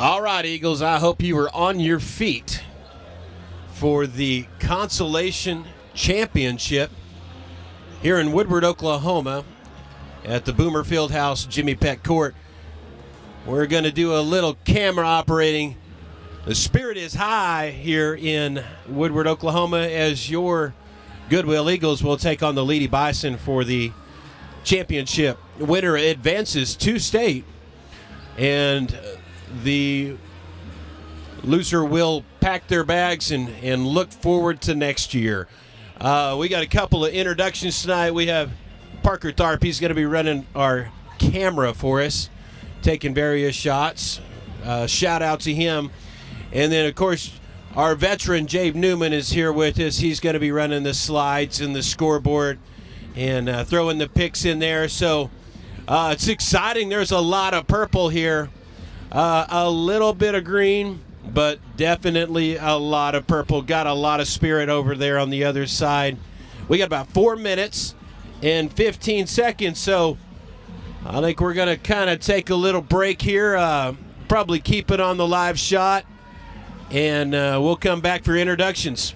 All right, Eagles, I hope you were on your feet for the Consolation Championship here in Woodward, Oklahoma at the Boomer Fieldhouse Jimmy Peck Court. We're going to do a little camera operating. The spirit is high here in Woodward, Oklahoma, as your Goodwell Eagles will take on the Leedey Bison for the championship. Winner advances to state, and the loser will pack their bags and look forward to next year. We got a couple of introductions tonight. We have Parker Tharp. He's going to be running our camera for us, taking various shots. Shout out to him. And then, of course, our veteran, Jabe Newman, is here with us. He's going to be running the slides and the scoreboard and throwing the picks in there. So it's exciting. There's a lot of purple here. A little bit of green, but definitely a lot of purple. Got a lot of spirit over there on the other side. We got about 4 minutes and 15 seconds, so I think we're going to kind of take a little break here, probably keep it on the live shot, and we'll come back for introductions.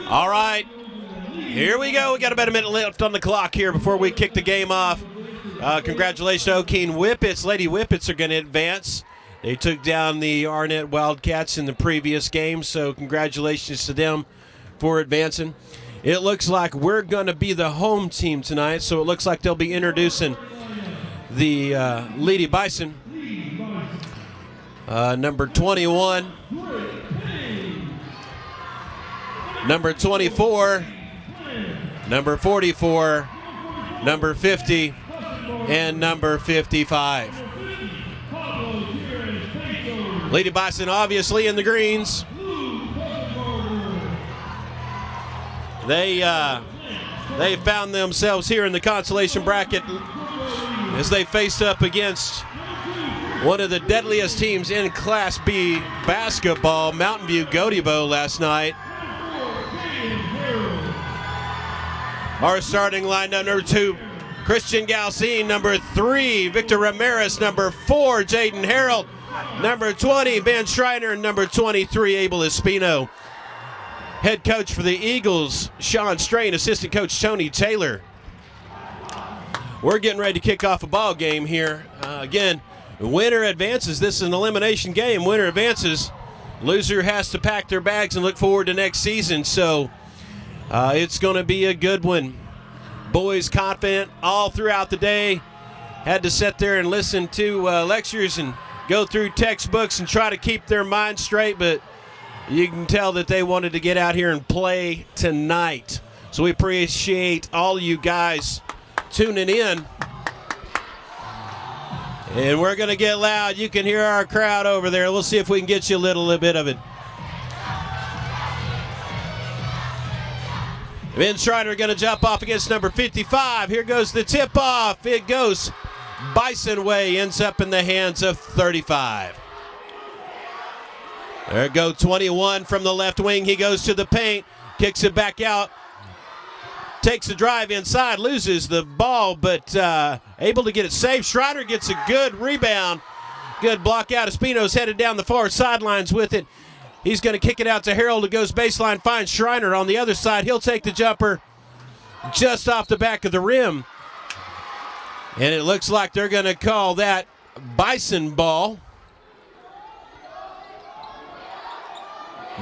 All right, here we go. We got about a minute left on the clock here before we kick the game off. Congratulations to Okeen Whippets. Lady Whippets are going to advance. They took down the Arnett Wildcats in the previous game, so congratulations to them for advancing. It looks like we're going to be the home team tonight, so it looks like they'll be introducing the Leedey Bison. Number 21. Number 24, number 44, number 50, and number 55. Leedey Bison obviously in the greens. They found themselves here in the consolation bracket as they faced up against one of the deadliest teams in Class B basketball, Mountain View Goodwell, last night. Our starting lineup: number 2, Christian Galcine; number 3, Victor Ramirez; number 4, Jaden Harold; number 20, Ben Schreiner; and number 23, Abel Espino. Head coach for the Eagles, Sean Strain; assistant coach, Tony Taylor. We're getting ready to kick off a ball game here. Again, winner advances. This is an elimination game. Winner advances. Loser has to pack their bags and look forward to next season. So it's going to be a good one. Boys confident all throughout the day. Had to sit there and listen to lectures and go through textbooks and try to keep their mind straight, but you can tell that they wanted to get out here and play tonight. So we appreciate all you guys tuning in. And we're going to get loud. You can hear our crowd over there. We'll see if we can get you a little bit of it. Ben Schreiner going to jump off against number 55. Here goes the tip-off. It goes Bison way, ends up in the hands of 35. There go 21 from the left wing. He goes to the paint, kicks it back out, takes a drive inside, loses the ball, but able to get it safe. Schreiner gets a good rebound. Good block out. Espino's headed down the far sidelines with it. He's going to kick it out to Harold, who goes baseline, finds Schreiner on the other side. He'll take the jumper just off the back of the rim. And it looks like they're going to call that Bison ball.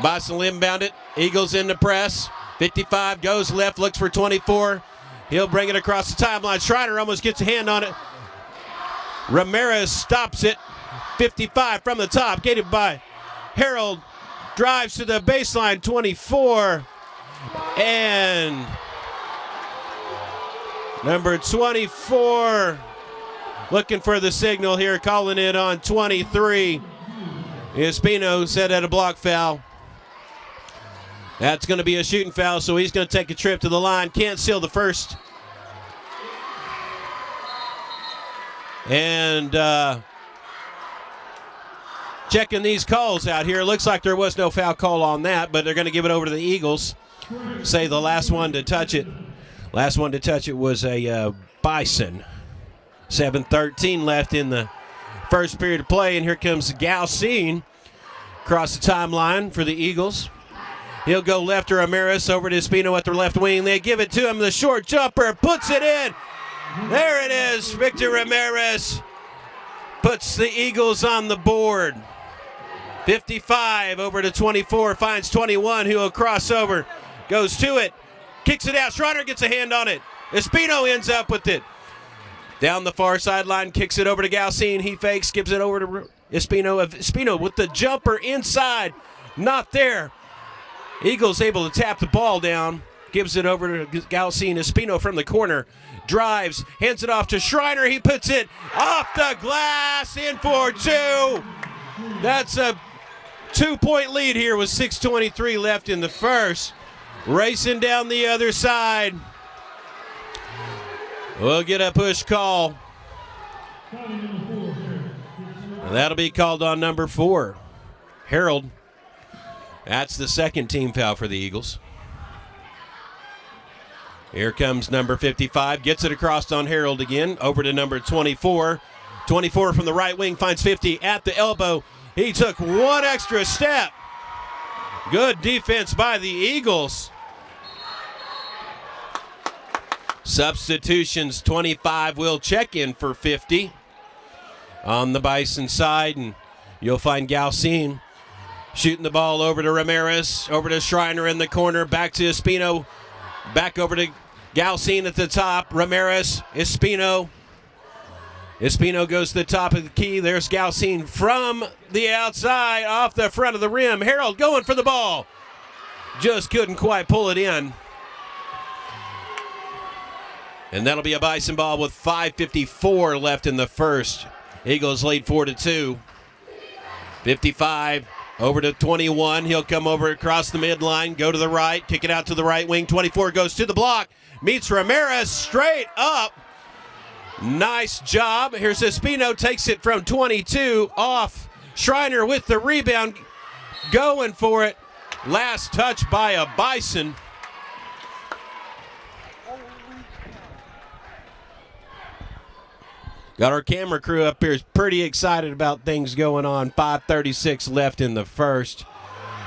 Bison inbound it. Eagles in the press. 55 goes left, looks for 24. He'll bring it across the timeline. Schreiner almost gets a hand on it. Ramirez stops it. 55 from the top, gated by Harold. Drives to the baseline, 24. And number 24 looking for the signal here, calling it on 23. Espino said at a block foul. That's going to be a shooting foul, so he's going to take a trip to the line. Can't seal the first. And checking these calls out here. Looks like there was no foul call on that, but they're going to give it over to the Eagles. Say the last one to touch it. Last one to touch it was a Bison. 7:13 left in the first period of play, and here comes Galcine across the timeline for the Eagles. He'll go left to Ramirez, over to Espino at the left wing. They give it to him. The short jumper puts it in. There it is. Victor Ramirez puts the Eagles on the board. 55 over to 24, finds 21, who will cross over. Goes to it, kicks it out. Schreiner gets a hand on it. Espino ends up with it. Down the far sideline, kicks it over to Galcine. He fakes, gives it over to Espino. Espino with the jumper inside. Not there. Eagles able to tap the ball down. Gives it over to Galcine. Espino from the corner. Drives, hands it off to Schreiner. He puts it off the glass, in for two. That's a 2-point lead here with 6:23 left in the first. Racing down the other side. We'll get a push call. And that'll be called on number 4, Harold. That's the second team foul for the Eagles. Here comes number 55. Gets it across on Harold again. Over to number 24. 24 from the right wing finds 50 at the elbow. He took one extra step. Good defense by the Eagles. Substitutions. 25 will check in for 50 on the Bison side, and you'll find Galcine shooting the ball over to Ramirez, over to Schreiner in the corner, back to Espino, back over to Galcine at the top. Ramirez, Espino. Espino goes to the top of the key. There's Galcine from the outside, off the front of the rim. Harold going for the ball. Just couldn't quite pull it in. And that'll be a Bison ball with 5:54 left in the first. Eagles lead 4-2. 55 over to 21. He'll come over across the midline, go to the right, kick it out to the right wing. 24 goes to the block, meets Ramirez straight up. Nice job. Here's Espino, takes it from 22 off. Schreiner with the rebound, going for it. Last touch by a Bison. Got our camera crew up here, pretty excited about things going on. 5:36 left in the first.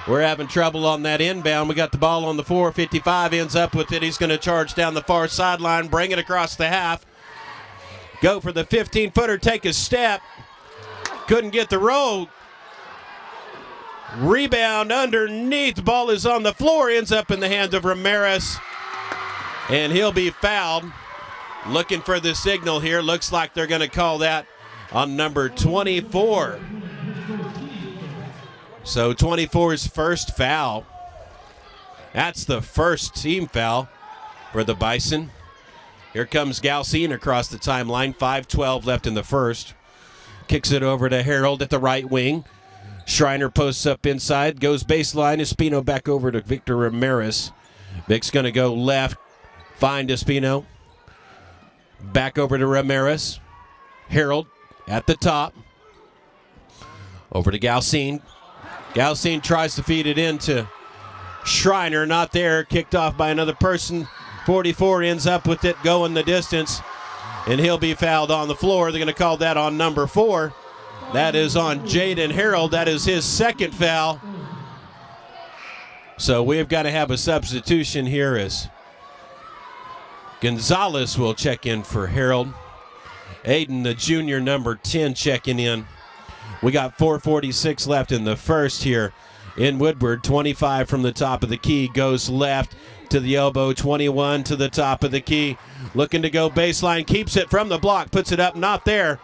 We're having trouble on that inbound. We got the ball on the floor. 55 ends up with it. He's going to charge down the far sideline, bring it across the half. Go for the 15-footer, take a step. Couldn't get the roll. Rebound underneath. Ball is on the floor. Ends up in the hands of Ramirez. And he'll be fouled. Looking for the signal here. Looks like they're going to call that on number 24. So 24's first foul. That's the first team foul for the Bison. Here comes Galcine across the timeline. 5:12 left in the first. Kicks it over to Harold at the right wing. Schreiner posts up inside, goes baseline. Espino back over to Victor Ramirez. Vic's going to go left, find Espino. Back over to Ramirez. Harold at the top. Over to Galcine. Galcine tries to feed it into Schreiner. Not there. Kicked off by another person. 44 ends up with it going the distance. And he'll be fouled on the floor. They're going to call that on number 4. That is on Jaden Harold. That is his second foul. So we've got to have a substitution here as Gonzalez will check in for Harold. Aiden, the junior, number 10, checking in. We got 4:46 left in the first here in Woodward. 25 from the top of the key, goes left to the elbow. 21 to the top of the key. Looking to go baseline, keeps it from the block, puts it up, not there.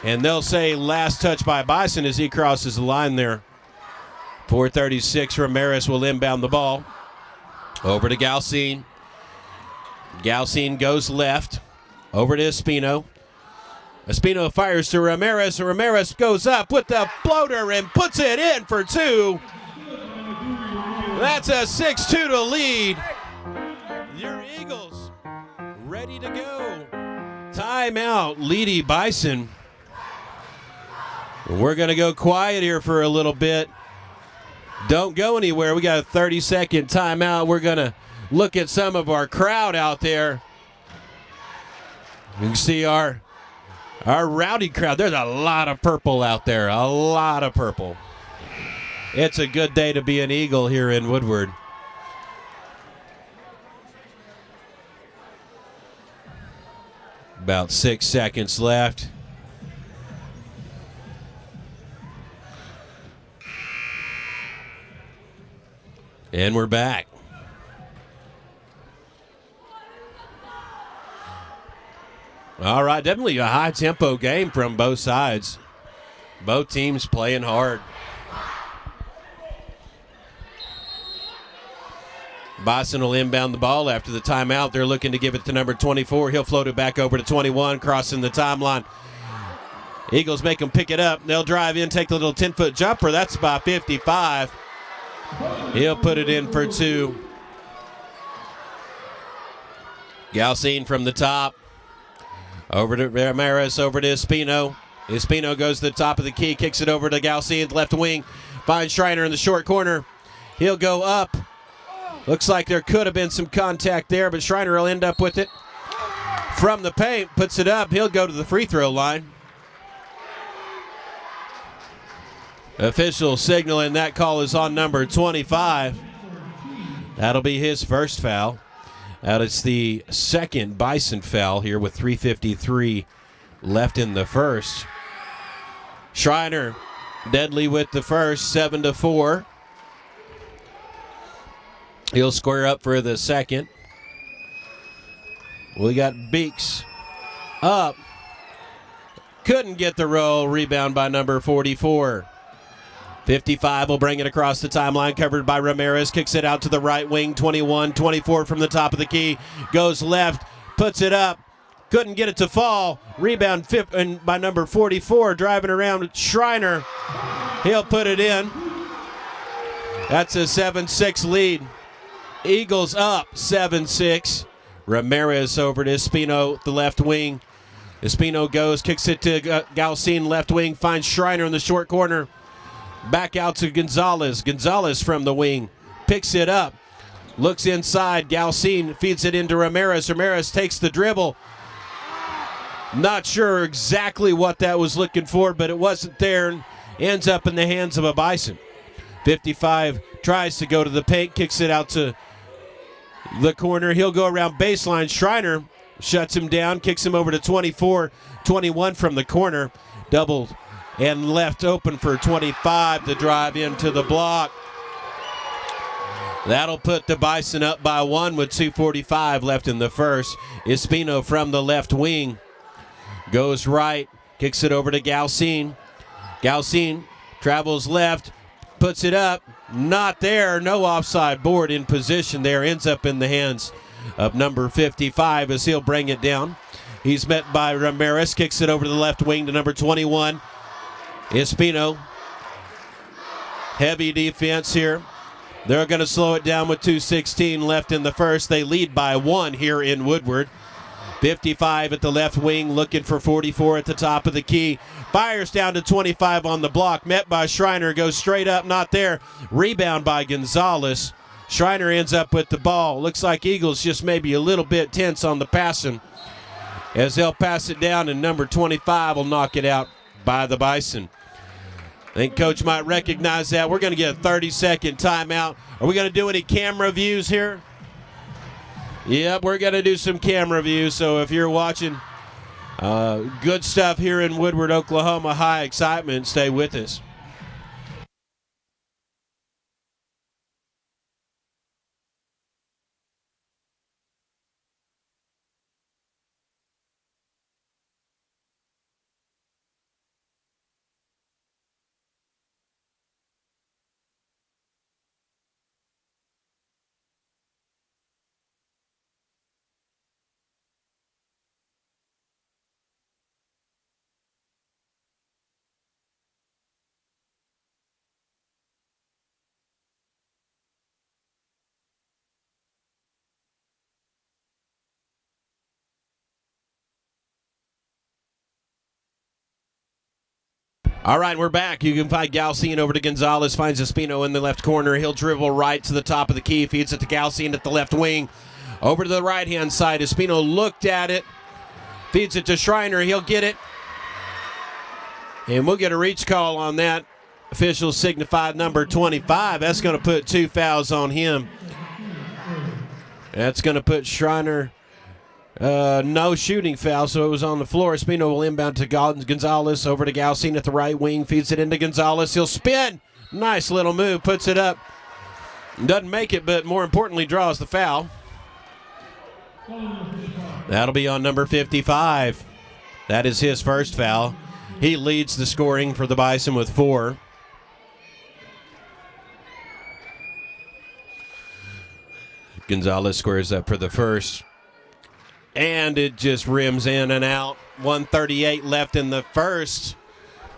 And they'll say last touch by Bison as he crosses the line there. 4:36, Ramirez will inbound the ball. Over to Galcine. Galcine goes left. Over to Espino. Espino fires to Ramirez. Ramirez goes up with the floater and puts it in for 2. That's a 6-2 lead. Your Eagles ready to go. Timeout, Leedey Bison. We're going to go quiet here for a little bit. Don't go anywhere. We got a 30-second timeout. We're going to look at some of our crowd out there. You can see our rowdy crowd. There's a lot of purple out there. A lot of purple. It's a good day to be an Eagle here in Woodward. About 6 seconds left. And we're back. All right, definitely a high-tempo game from both sides. Both teams playing hard. Bison will inbound the ball after the timeout. They're looking to give it to number 24. He'll float it back over to 21, crossing the timeline. Eagles make them pick it up. They'll drive in, take the little 10-foot jumper. That's by 55. He'll put it in for 2. Galcine from the top. Over to Ramirez, over to Espino. Espino goes to the top of the key, kicks it over to Galcine, left wing. Finds Schreiner in the short corner. He'll go up. Looks like there could have been some contact there, but Schreiner will end up with it. From the paint, puts it up. He'll go to the free throw line. Official signaling that call is on number 25. That'll be his first foul. It's the second Bison foul here with 3:53 left in the first. Schreiner deadly with the first, 7-4. He'll square up for the second. We got Beeks up. Couldn't get the roll. Rebound by number 44. 55 will bring it across the timeline, covered by Ramirez. Kicks it out to the right wing. 21, 24 from the top of the key. Goes left, puts it up. Couldn't get it to fall. Rebound by number 44, driving around Schreiner. He'll put it in. That's a 7-6 lead. Eagles up 7-6. Ramirez over to Espino, the left wing. Espino goes, kicks it to Galcine, left wing, finds Schreiner in the short corner. Back out to Gonzalez. Gonzalez from the wing picks it up. Looks inside. Galcine feeds it into Ramirez. Ramirez takes the dribble. Not sure exactly what that was looking for, but it wasn't there. Ends up in the hands of a Bison. 55 tries to go to the paint, kicks it out to the corner. He'll go around baseline. Schreiner shuts him down, kicks him over to 24. 21 from the corner. Doubled and left open for 25 to drive into the block. That'll put the Bison up by 1 with 2:45 left in the first. Espino from the left wing goes right, kicks it over to Galcine. Galcine travels left, puts it up, not there, no offside board in position there, ends up in the hands of number 55 as he'll bring it down. He's met by Ramirez, kicks it over to the left wing to number 21. Espino, heavy defense here. They're going to slow it down with 2:16 left in the first. They lead by 1 here in Woodward. 55 at the left wing, looking for 44 at the top of the key. Fires down to 25 on the block, met by Schreiner, goes straight up, not there. Rebound by Gonzalez. Schreiner ends up with the ball. Looks like Eagles just maybe a little bit tense on the passing, as they'll pass it down, and number 25 will knock it out by the Bison. I think Coach might recognize that. We're going to get a 30-second timeout. Are we going to do any camera views here? Yep, we're going to do some camera views. So if you're watching good stuff here in Woodward, Oklahoma, high excitement, stay with us. All right, we're back. You can find Galcine over to Gonzalez, finds Espino in the left corner. He'll dribble right to the top of the key, feeds it to Galcine at the left wing. Over to the right-hand side, Espino looked at it, feeds it to Schreiner. He'll get it, and we'll get a reach call on that. Official signified number 25. That's going to put 2 fouls on him. That's going to put Schreiner... no shooting foul, so it was on the floor. Espino will inbound to Gonzalez, over to Galcine at the right wing, feeds it into Gonzalez. He'll spin. Nice little move, puts it up. Doesn't make it, but more importantly, draws the foul. That'll be on number 55. That is his first foul. He leads the scoring for the Bison with 4. Gonzalez squares up for the first. And it just rims in and out. 1:38 left in the first.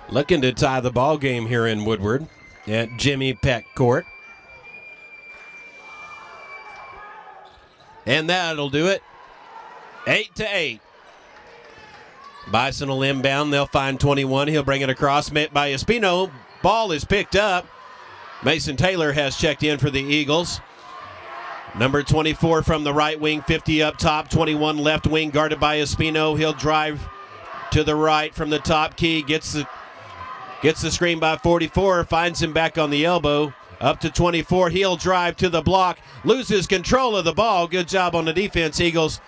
Looking to tie the ball game here in Woodward at Jimmy Peck Court. And that'll do it. 8-8. Bison will inbound. They'll find 21. He'll bring it across. Met by Espino. Ball is picked up. Mason Taylor has checked in for the Eagles. Number 24 from the right wing, 50 up top, 21 left wing, guarded by Espino. He'll drive to the right from the top key, gets the screen by 44, finds him back on the elbow, up to 24. He'll drive to the block, loses control of the ball. Good job on the defense, Eagles.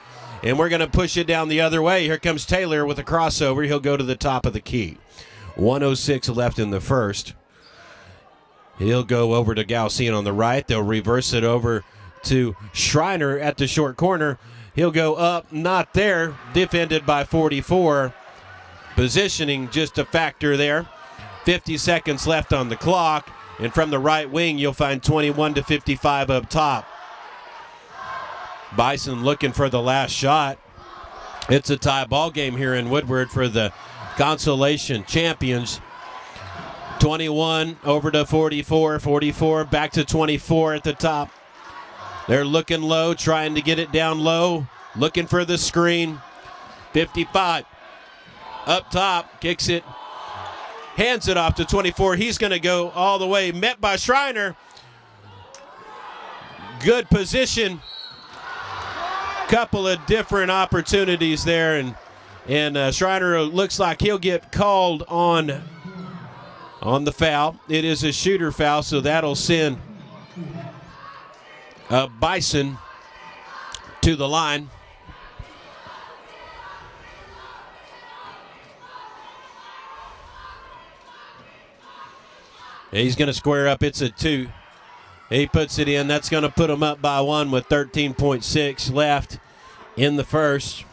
And we're going to push it down the other way. Here comes Taylor with a crossover. He'll go to the top of the key. 1:06 left in the first. He'll go over to Galcine on the right. They'll reverse it over to Schreiner at the short corner. He'll go up, not there, defended by 44. Positioning just a factor there. 50 seconds left on the clock, and from the right wing you'll find 21-55 up top. Bison looking for the last shot. It's a tie ball game here in Woodward for the Consolation champions. 21 over to 44, 44 back to 24 at the top. They're looking low, trying to get it down low, looking for the screen. 55 up top, kicks it, hands it off to 24. He's going to go all the way, met by Schreiner. Good position. Couple of different opportunities there, and Schreiner looks like he'll get called on the foul. It is a shooter foul, so that'll send Bison to the line. He's going to square up. It's a 2. He puts it in. That's going to put him up by 1 with 13.6 left in the first.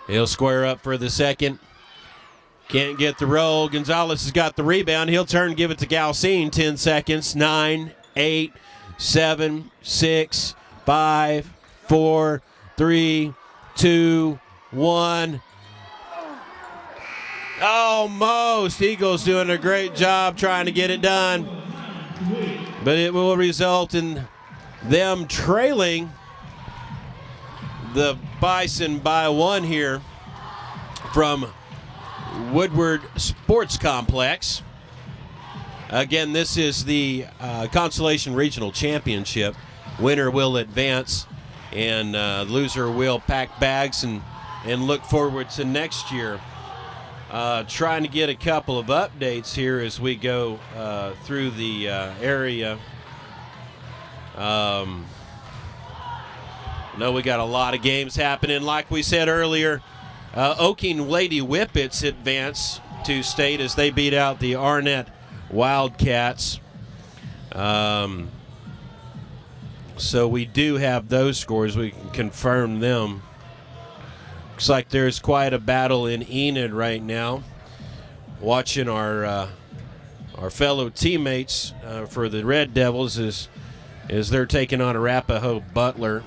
He'll square up for the second. Can't get the roll. Gonzalez has got the rebound. He'll turn and give it to Galcine. 10 seconds. 9, 8, 7, 6, 5, 4, 3, 2, 1. Almost. Eagles doing a great job trying to get it done. But it will result in them trailing the Bison by 1 here from Woodward Sports Complex. Again, this is the Consolation Regional Championship. Winner will advance, and loser will pack bags and look forward to next year. Trying to get a couple of updates here as we go through the area. No, we got a lot of games happening. Like we said earlier, Oaking Lady Whippets advance to state as they beat out the Arnett Wildcats. So we do have those scores. We can confirm them. Looks like there's quite a battle in Enid right now. Watching our fellow teammates for the Red Devils as they're taking on Arapahoe Butler.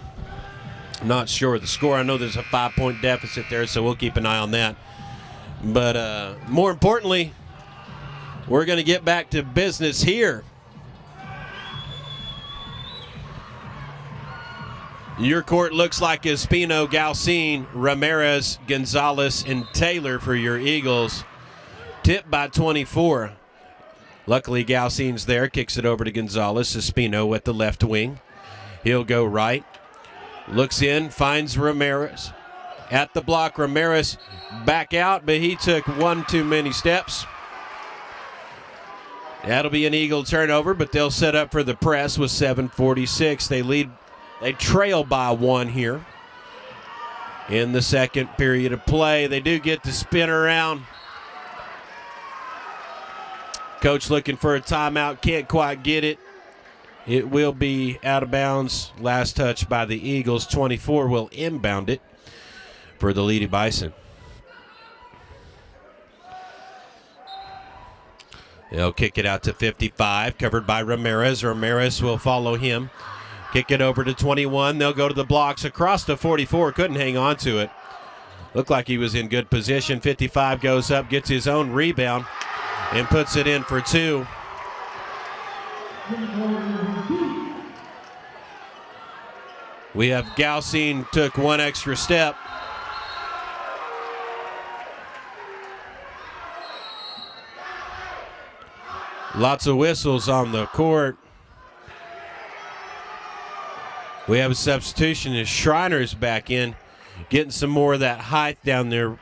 Not sure of the score. I know there's a 5-point deficit there, so we'll keep an eye on that. But more importantly, we're going to get back to business here. Your court looks like Espino, Galcine, Ramirez, Gonzalez, and Taylor for your Eagles. Tipped by 24. Luckily, Galcine's there. Kicks it over to Gonzalez. Espino at the left wing. He'll go right. Looks in, finds Ramirez. At the block, Ramirez back out, but he took one too many steps. That'll be an Eagle turnover, but they'll set up for the press with 7:46. They trail by 1 here in the second period of play. They do get to spin around. Coach looking for a timeout, can't quite get it. It will be out of bounds. Last touch by the Eagles. 24 will inbound it for the Leedey Bison. They'll kick it out to 55, covered by Ramirez. Ramirez will follow him. Kick it over to 21. They'll go to the blocks across to 44. Couldn't hang on to it. Looked like he was in good position. 55 goes up, gets his own rebound, and puts it in for 2. We have Galcine took 1 extra step. Lots of whistles on the court. We have a substitution as Schreiner's back in, getting some more of that height down there.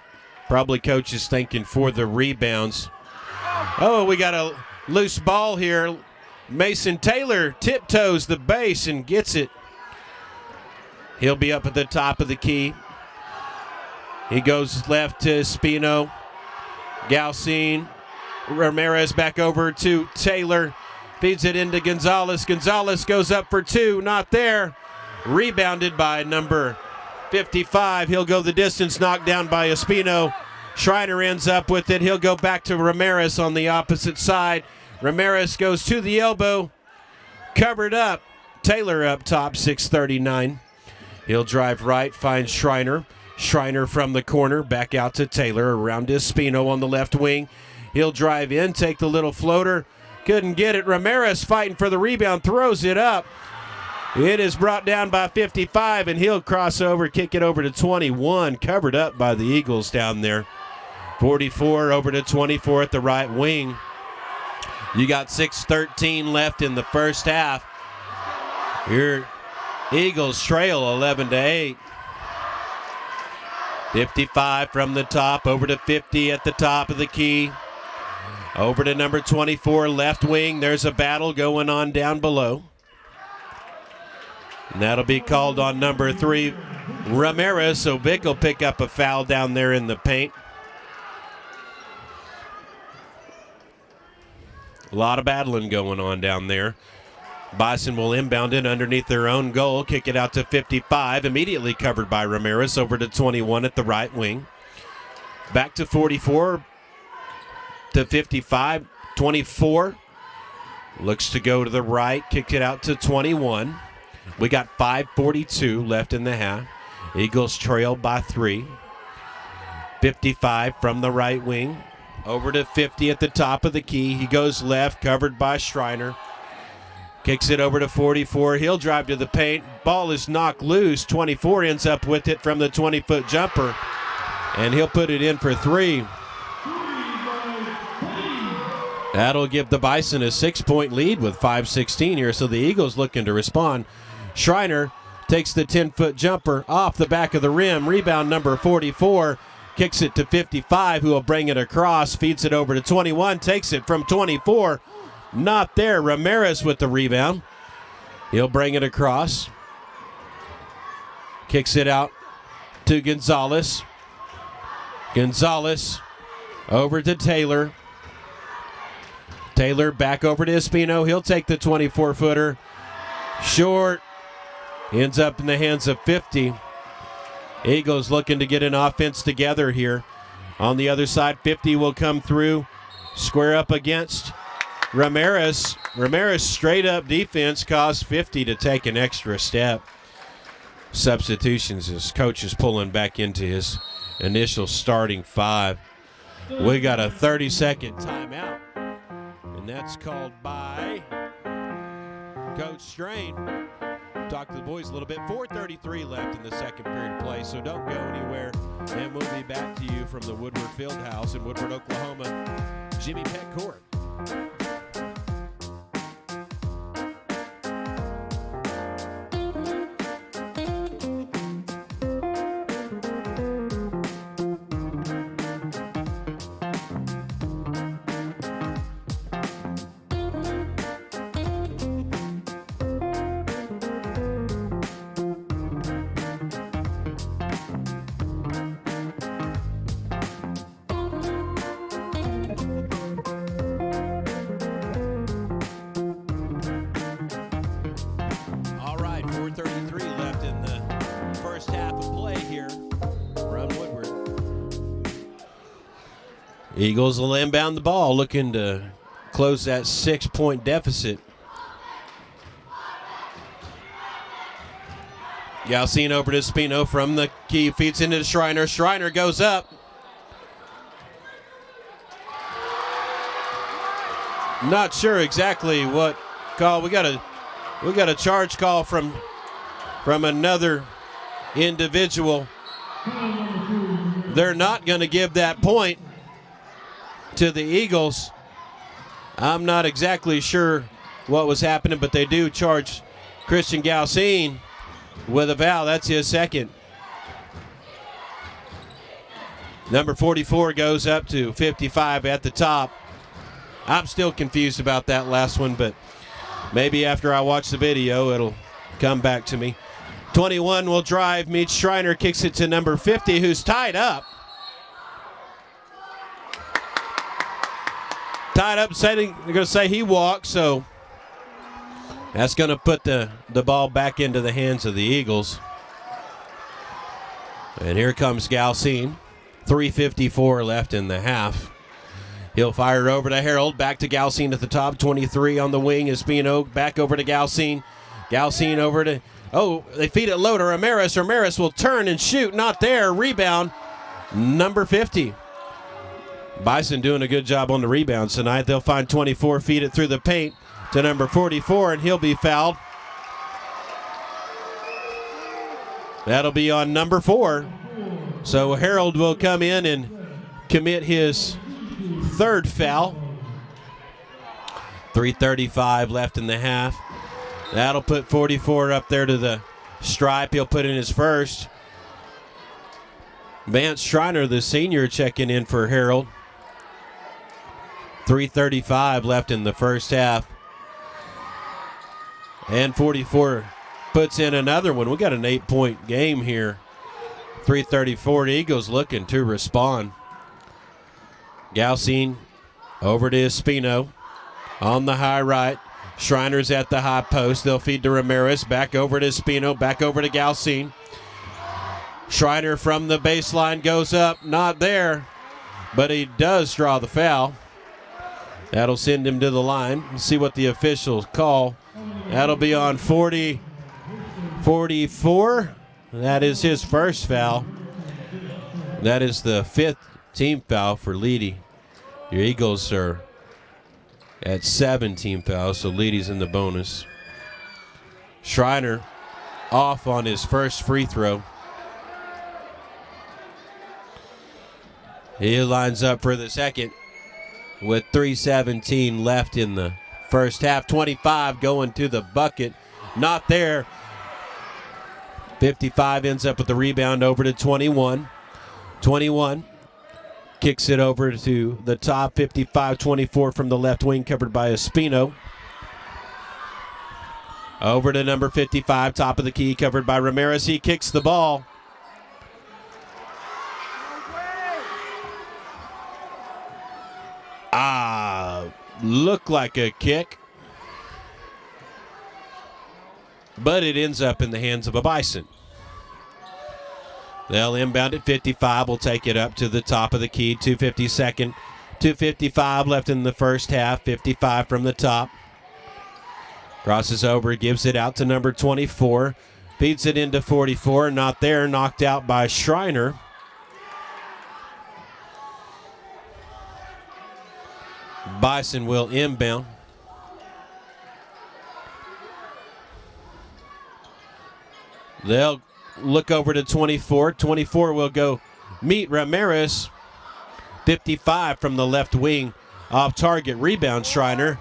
Probably coach is thinking for the rebounds. Oh, we got a loose ball here. Mason Taylor tiptoes the base and gets it. He'll be up at the top of the key. He goes left to Espino. Galcine. Ramirez back over to Taylor. Feeds it into Gonzalez. Gonzalez goes up for 2. Not there. Rebounded by number 55. He'll go the distance. Knocked down by Espino. Schreiner ends up with it. He'll go back to Ramirez on the opposite side. Ramirez goes to the elbow. Covered up. Taylor up top, 6:39. He'll drive right, finds Schreiner. Schreiner from the corner, back out to Taylor, around Espino on the left wing. He'll drive in, take the little floater. Couldn't get it. Ramirez fighting for the rebound, throws it up. It is brought down by 55, and he'll cross over, kick it over to 21. Covered up by the Eagles down there. 44 over to 24 at the right wing. You got 6:13 left in the first half. Your Eagles trail 11-8. 55 from the top, over to 50 at the top of the key. Over to number 24, left wing. There's a battle going on down below. And that'll be called on number 3, Ramirez. So Vic will pick up a foul down there in the paint. A lot of battling going on down there. Bison will inbound it underneath their own goal, kick it out to 55, immediately covered by Ramirez, over to 21 at the right wing. Back to 44 to 55, 24. Looks to go to the right, kicked it out to 21. We got 5:42 left in the half. Eagles trail by 3. 55 from the right wing, over to 50 at the top of the key. He goes left, covered by Schreiner. Kicks it over to 44. He'll drive to the paint. Ball is knocked loose. 24 ends up with it from the 20-foot jumper. And he'll put it in for 3. That'll give the Bison a 6-point lead with 5:16 here. So the Eagles looking to respond. Schreiner takes the 10-foot jumper off the back of the rim. Rebound number 44. Kicks it to 55, who will bring it across. Feeds it over to 21. Takes it from 24. Not there. Ramirez with the rebound. He'll bring it across. Kicks it out to Gonzalez. Gonzalez over to Taylor. Taylor back over to Espino. He'll take the 24-footer. Short. Ends up in the hands of 50. Eagles looking to get an offense together here. On the other side, 50 will come through. Square up against Ramirez. Ramirez straight up defense caused 50 to take an extra step. Substitutions, his coach is pulling back into his initial starting 5. We got a 30-second timeout, and that's called by Coach Strain. Talk to the boys a little bit. 4:33 left in the second period of play, so don't go anywhere, and we'll be back to you from the Woodward Fieldhouse in Woodward, Oklahoma. Jimmy Peck Court. Eagles will inbound the ball, looking to close that 6-point deficit. Galcine over to Espino from the key, feeds into Schreiner. Schreiner goes up. Not sure exactly what call. We got a charge call from another individual. They're not going to give that point to the Eagles. I'm not exactly sure what was happening, but they do charge Christian Galcine with a foul. That's his second. Number 44 goes up to 55 at the top. I'm still confused about that last one, but maybe after I watch the video, it'll come back to me. 21 will drive, meets Schreiner, kicks it to number 50, who's tied up. Tied up, they're going to say he walked, so that's going to put the ball back into the hands of the Eagles. And here comes Galcine. 3:54 left in the half. He'll fire over to Harold. Back to Galsine at the top. 23 on the wing. Espino back over to Galsine. Galsine over to... Oh, they feed it low to Ramirez. Ramirez will turn and shoot. Not there. Rebound. Number 50. Bison doing a good job on the rebounds tonight. They'll find 24. Feed it through the paint to number 44, and he'll be fouled. That'll be on number 4. So Harold will come in and commit his 3rd foul. 3:35 left in the half. That'll put 44 up there to the stripe. He'll put in his first. Vance Schreiner, the senior, checking in for Harold. 3:35 left in the first half. And 44 puts in another one. We got an 8-point game here. 3:34. Eagles looking to respond. Galsine over to Espino on the high right. Schreiner's at the high post. They'll feed to Ramirez. Back over to Espino. Back over to Galsine. Schreiner from the baseline goes up. Not there, but he does draw the foul. That'll send him to the line. Let's see what the officials call. That'll be on 44. That is his first foul. That is the 5th team foul for Leedey. Your Eagles are at 7 team fouls, so Leedey's in the bonus. Schreiner off on his first free throw. He lines up for the second with 3:17 left in the first half. 25 going to the bucket. Not there. 55 ends up with the rebound over to 21. 21 kicks it over to the top. 55-24 from the left wing, covered by Espino. Over to number 55, top of the key, covered by Ramirez. He kicks the ball. Looked like a kick, but it ends up in the hands of a Bison. They'll inbound at 55. Will take it up to the top of the key. 2:52. 2:55 left in the first half. 55 from the top. Crosses over, gives it out to number 24. Feeds it into 44. Not there. Knocked out by Schreiner. Bison will inbound. They'll look over to 24. 24 will go meet Ramirez. 55 from the left wing. Off target. Rebound Schreiner.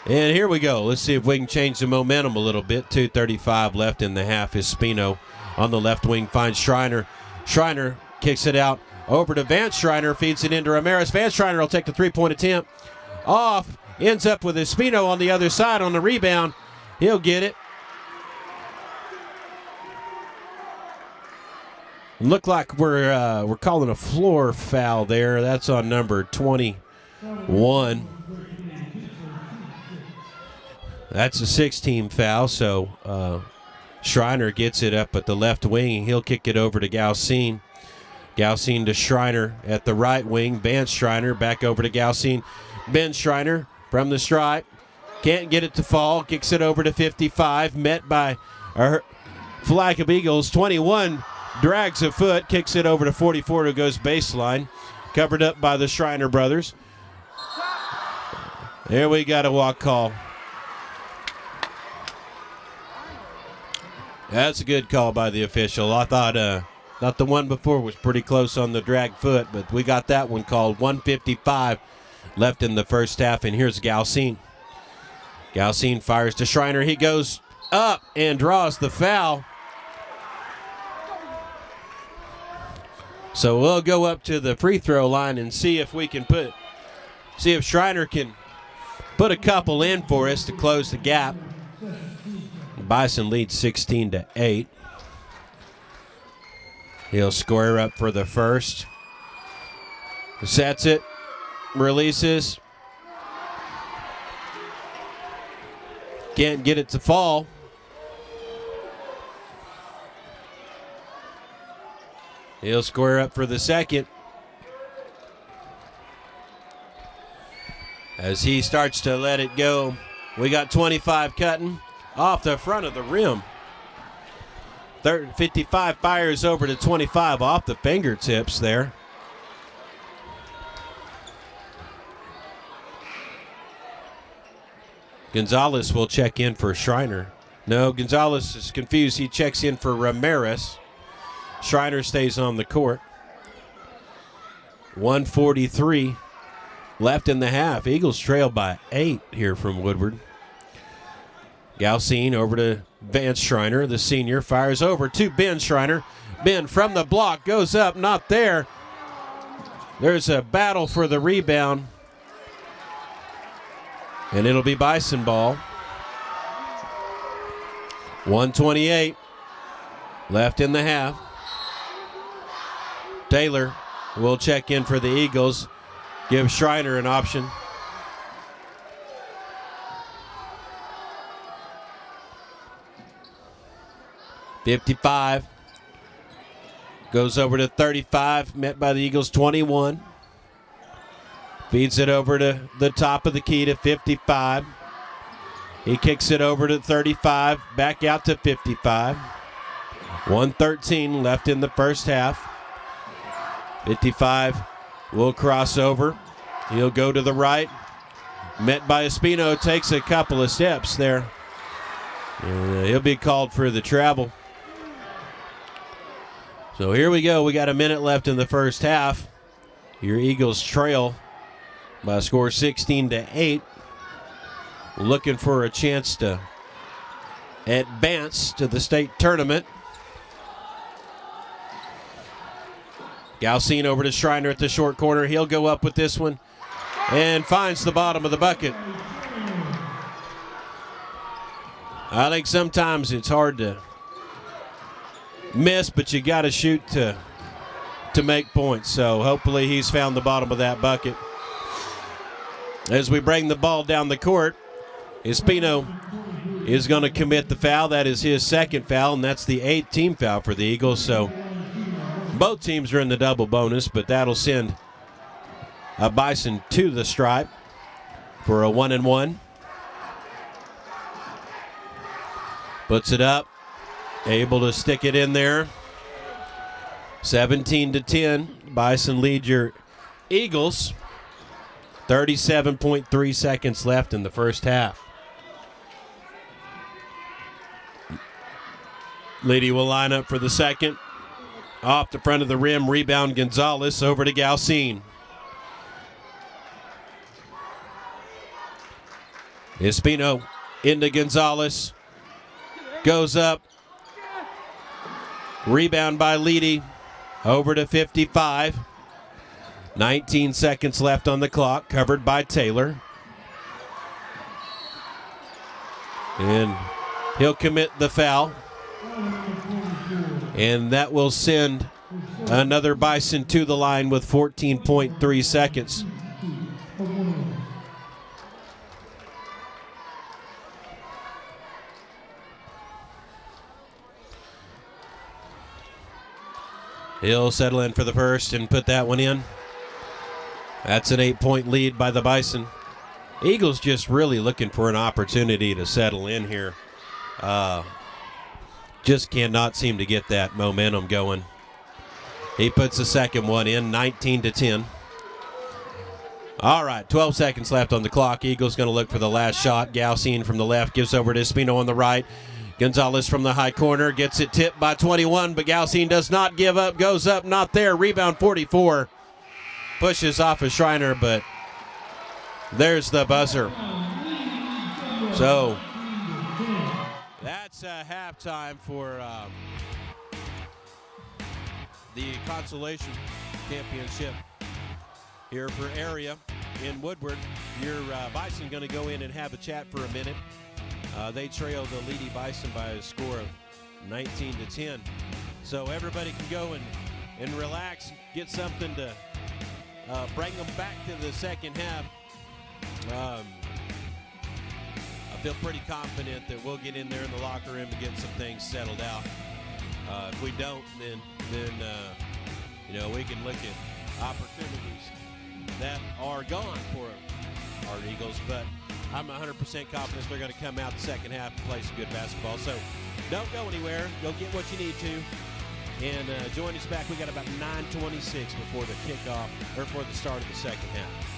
And here we go. Let's see if we can change the momentum a little bit. 2:35 left in the half. Espino on the left wing finds Schreiner. Schreiner kicks it out over to Vance Schreiner. Feeds it into Ramirez. Vance Schreiner will take the 3-point attempt. Off. Ends up with Espino on the other side on the rebound. He'll get it. Look like we're calling a floor foul there. That's on number 21. That's a 6-team foul, so Schreiner gets it up at the left wing, and he'll kick it over to Galsine. Galsine to Schreiner at the right wing. Vance Schreiner back over to Galsine. Ben Schreiner from the stripe. Can't get it to fall. Kicks it over to 55. Met by a flag of Eagles. 21 drags a foot. Kicks it over to 44 who goes baseline. Covered up by the Schreiner brothers. There we got a walk call. That's a good call by the official. I thought the one before was pretty close on the drag foot, but we got that one called. 1:55 left in the first half, and here's Galsine. Galsine fires to Schreiner. He goes up and draws the foul. So we'll go up to the free throw line and see if Schreiner can put a couple in for us to close the gap. Bison leads 16-8. He'll square up for the first. Sets it. Releases. Can't get it to fall. He'll square up for the second. As he starts to let it go, we got 25 cutting off the front of the rim. 55 fires over to 25 off the fingertips there. Gonzalez will check in for Schreiner. No, Gonzalez is confused. He checks in for Ramirez. Schreiner stays on the court. 1:43 left in the half. Eagles trail by 8 here from Woodward. Galcine over to Vance Schreiner, the senior, fires over to Ben Schreiner. Ben from the block goes up, not there. There's a battle for the rebound. And it'll be Bison ball. 1:28 left in the half. Taylor will check in for the Eagles. Give Schreiner an option. .55 goes over to 35, met by the Eagles 21. Feeds it over to the top of the key to 55. He kicks it over to 35, back out to 55. 1:13 left in the first half. 55 will cross over. He'll go to the right. Met by Espino, takes a couple of steps there. And he'll be called for the travel. So here we go. We got a minute left in the first half. Your Eagles trail by a score 16-8. Looking for a chance to advance to the state tournament. Galcine over to Schreiner at the short corner. He'll go up with this one and finds the bottom of the bucket. I think sometimes it's hard to miss, but you got to shoot to make points. So hopefully he's found the bottom of that bucket. As we bring the ball down the court, Espino is going to commit the foul. That is his second foul, and that's the 8th team foul for the Eagles. So both teams are in the double bonus, but that'll send a Bison to the stripe for a 1-and-1. Puts it up, able to stick it in there. 17-10. Bison lead your Eagles. 37.3 seconds left in the first half. Leedey will line up for the second. Off the front of the rim, rebound Gonzalez over to Galcine. Espino into Gonzalez. Goes up. Rebound by Leedey. Over to 55. 19 seconds left on the clock, covered by Taylor. And he'll commit the foul. And that will send another Bison to the line with 14.3 seconds. He'll settle in for the first and put that one in. That's an 8-point lead by the Bison. Eagles just really looking for an opportunity to settle in here. Just cannot seem to get that momentum going. He puts the second one in, 19-10. All right, 12 seconds left on the clock. Eagles going to look for the last shot. Galcine from the left gives over to Espino on the right. Gonzalez from the high corner gets it tipped by 21, but Galcine does not give up. Goes up, not there. Rebound 44. Pushes off of Schreiner, but there's the buzzer. So that's halftime for the Consolation Championship here for area in Woodward. Your Bison going to go in and have a chat for a minute. They trail the Leedey Bison by a score of 19-10. So everybody can go and relax, get something to bring them back to the second half. I feel pretty confident that we'll get in there in the locker room and get some things settled out. If we don't, then we can look at opportunities that are gone for our Eagles, but I'm 100% confident they're going to come out the second half and play some good basketball. So don't go anywhere. Go get what you need to. And join us back. We got about 9:26 before the kickoff, or for the start of the second half.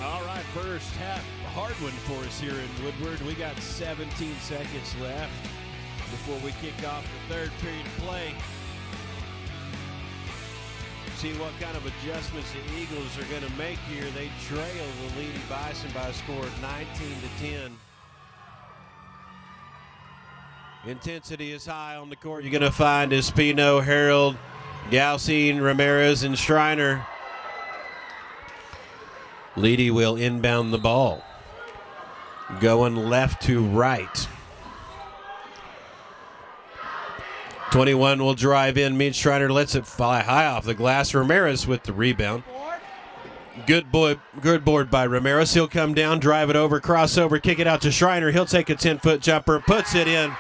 All right, first half, hard one for us here in Woodward. We got 17 seconds left before we kick off the third period of play. See what kind of adjustments the Eagles are going to make here. They trail the Leedey Bison by a score of 19-10. Intensity is high on the court. You're going to find Espino, Harold, Galcine, Ramirez, and Schreiner. Leedey will inbound the ball. Going left to right. 21 will drive in. Means Schreiner lets it fly high off the glass. Ramirez with the rebound. Good board by Ramirez. He'll come down, drive it over, crossover, kick it out to Schreiner. He'll take a 10-foot jumper, puts it in.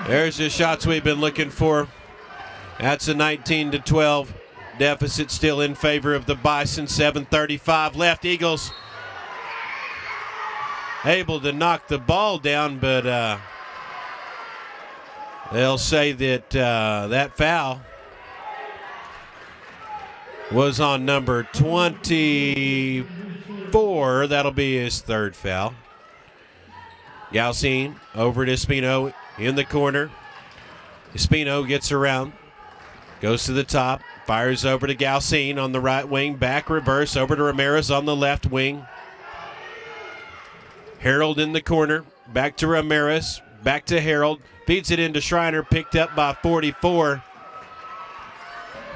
There's the shots we've been looking for. That's a 19-12 deficit, still in favor of the Bison. 7:35 left. Eagles able to knock the ball down, but they'll say that that foul was on number 24. That'll be his third foul. Galcine over to Espino in the corner. Espino gets around, goes to the top, fires over to Galcine on the right wing, back reverse over to Ramirez on the left wing. Harold in the corner, back to Ramirez, back to Harold. Feeds it into Schreiner, picked up by 44.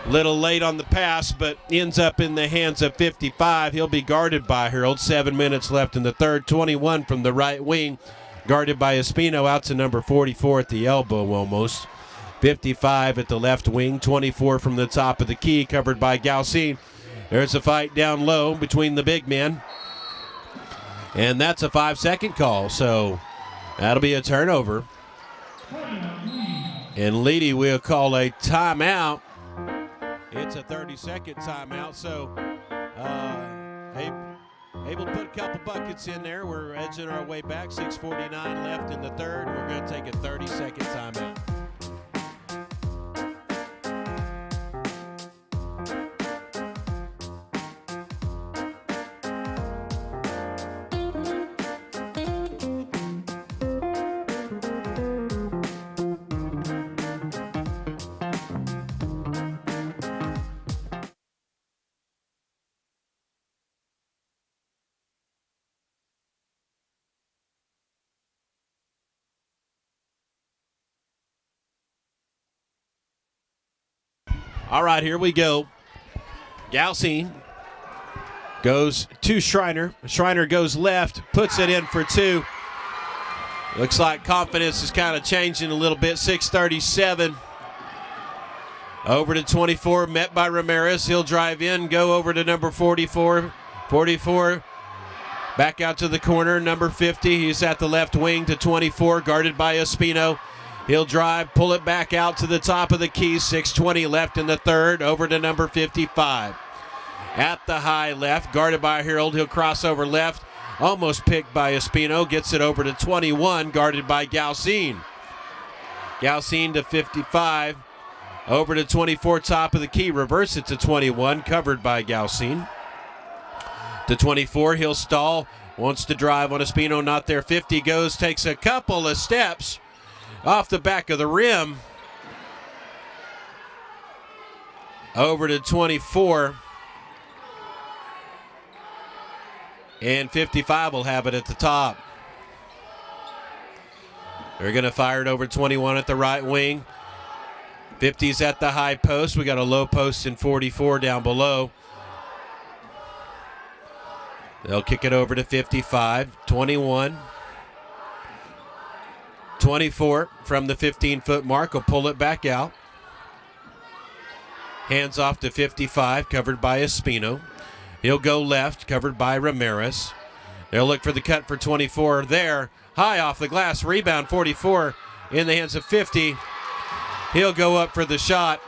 Little late on the pass, but ends up in the hands of 55. He'll be guarded by Harold. 7 minutes left in the third. 21 from the right wing, guarded by Espino, out to number 44 at the elbow almost. 55 at the left wing. 24 from the top of the key, covered by Galcine. There's a fight down low between the big men. And that's a 5-second call, so that'll be a turnover. And Leedey will call a timeout. It's a 30-second timeout, so able to put a couple buckets in there. We're edging our way back. 6:49 left in the third. We're going to take a 30-second timeout. All right, here we go. Galcine goes to Schreiner. Schreiner goes left, puts it in for two. Looks like confidence is kind of changing a little bit. 6:37. Over to 24, met by Ramirez. He'll drive in, go over to number 44. 44 back out to the corner. Number 50, he's at the left wing to 24, guarded by Espino. He'll drive, pull it back out to the top of the key. 6:20 left in the third. Over to number 55. At the high left, guarded by Harold. He'll cross over left. Almost picked by Espino. Gets it over to 21, guarded by Galcine. Galcine to 55. Over to 24, top of the key. Reverse it to 21, covered by Galcine. To 24, he'll stall. Wants to drive on Espino, not there. 50 goes, takes a couple of steps off the back of the rim. Over to 24. And 55 will have it at the top. They're going to fire it over 21 at the right wing. 50's at the high post. We got a low post in 44 down below. They'll kick it over to 55. 21. 24 from the 15-foot mark will pull it back out. Hands off to 55, covered by Espino. He'll go left, covered by Ramirez. They'll look for the cut for 24 there. High off the glass, rebound 44 in the hands of 50. He'll go up for the shot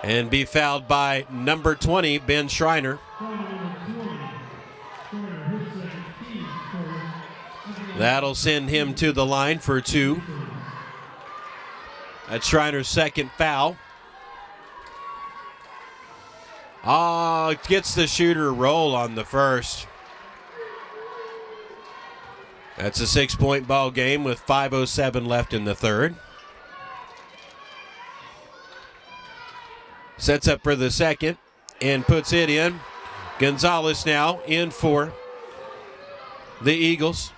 and be fouled by number 20, Ben Schreiner. That'll send him to the line for two. That's Schreiner's second foul. Oh, gets the shooter roll on the first. That's a 6-point ball game with 5:07 left in the third. Sets up for the second and puts it in. Gonzalez now in for the Eagles.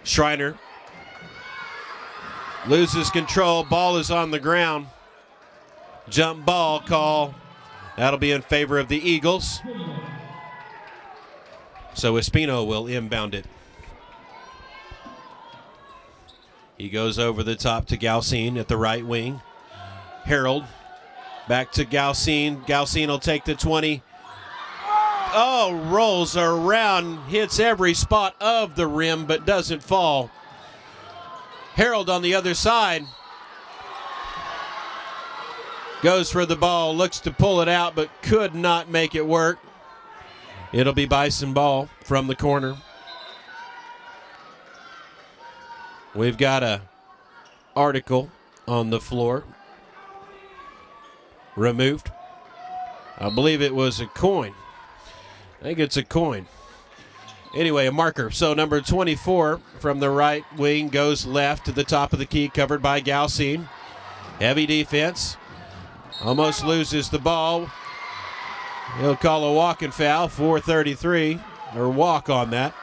Schreiner loses control. Ball is on the ground. Jump ball call. That'll be in favor of the Eagles. So Espino will inbound it. He goes over the top to Galcine at the right wing. Harold back to Galcine. Galcine will take the 20. Oh, rolls around, hits every spot of the rim, but doesn't fall. Harold on the other side goes for the ball, looks to pull it out, but could not make it work. It'll be Bison ball from the corner. We've got a article on the floor. Removed. I believe it was a coin. I think it's a coin. Anyway, a marker. So number 24 from the right wing goes left to the top of the key, covered by Galcine. Heavy defense. Almost loses the ball. He'll call a walking foul, 4:33, or walk on that.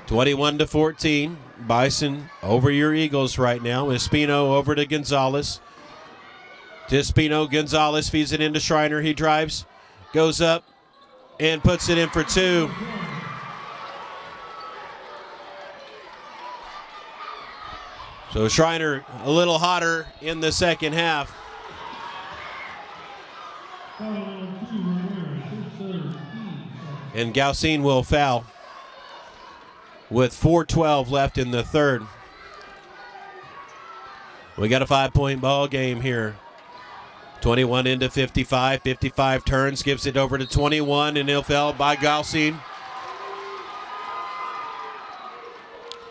21-14. Bison over your Eagles right now. Espino over to Gonzalez. To Espino, Gonzalez feeds it into Schreiner. He drives, goes up, and puts it in for two. So Schreiner a little hotter in the second half. And Galcine will foul with 4:12 left in the third. We got a 5-point ball game here. 21 into 55. 55 turns, gives it over to 21, and he'll foul by Galcine.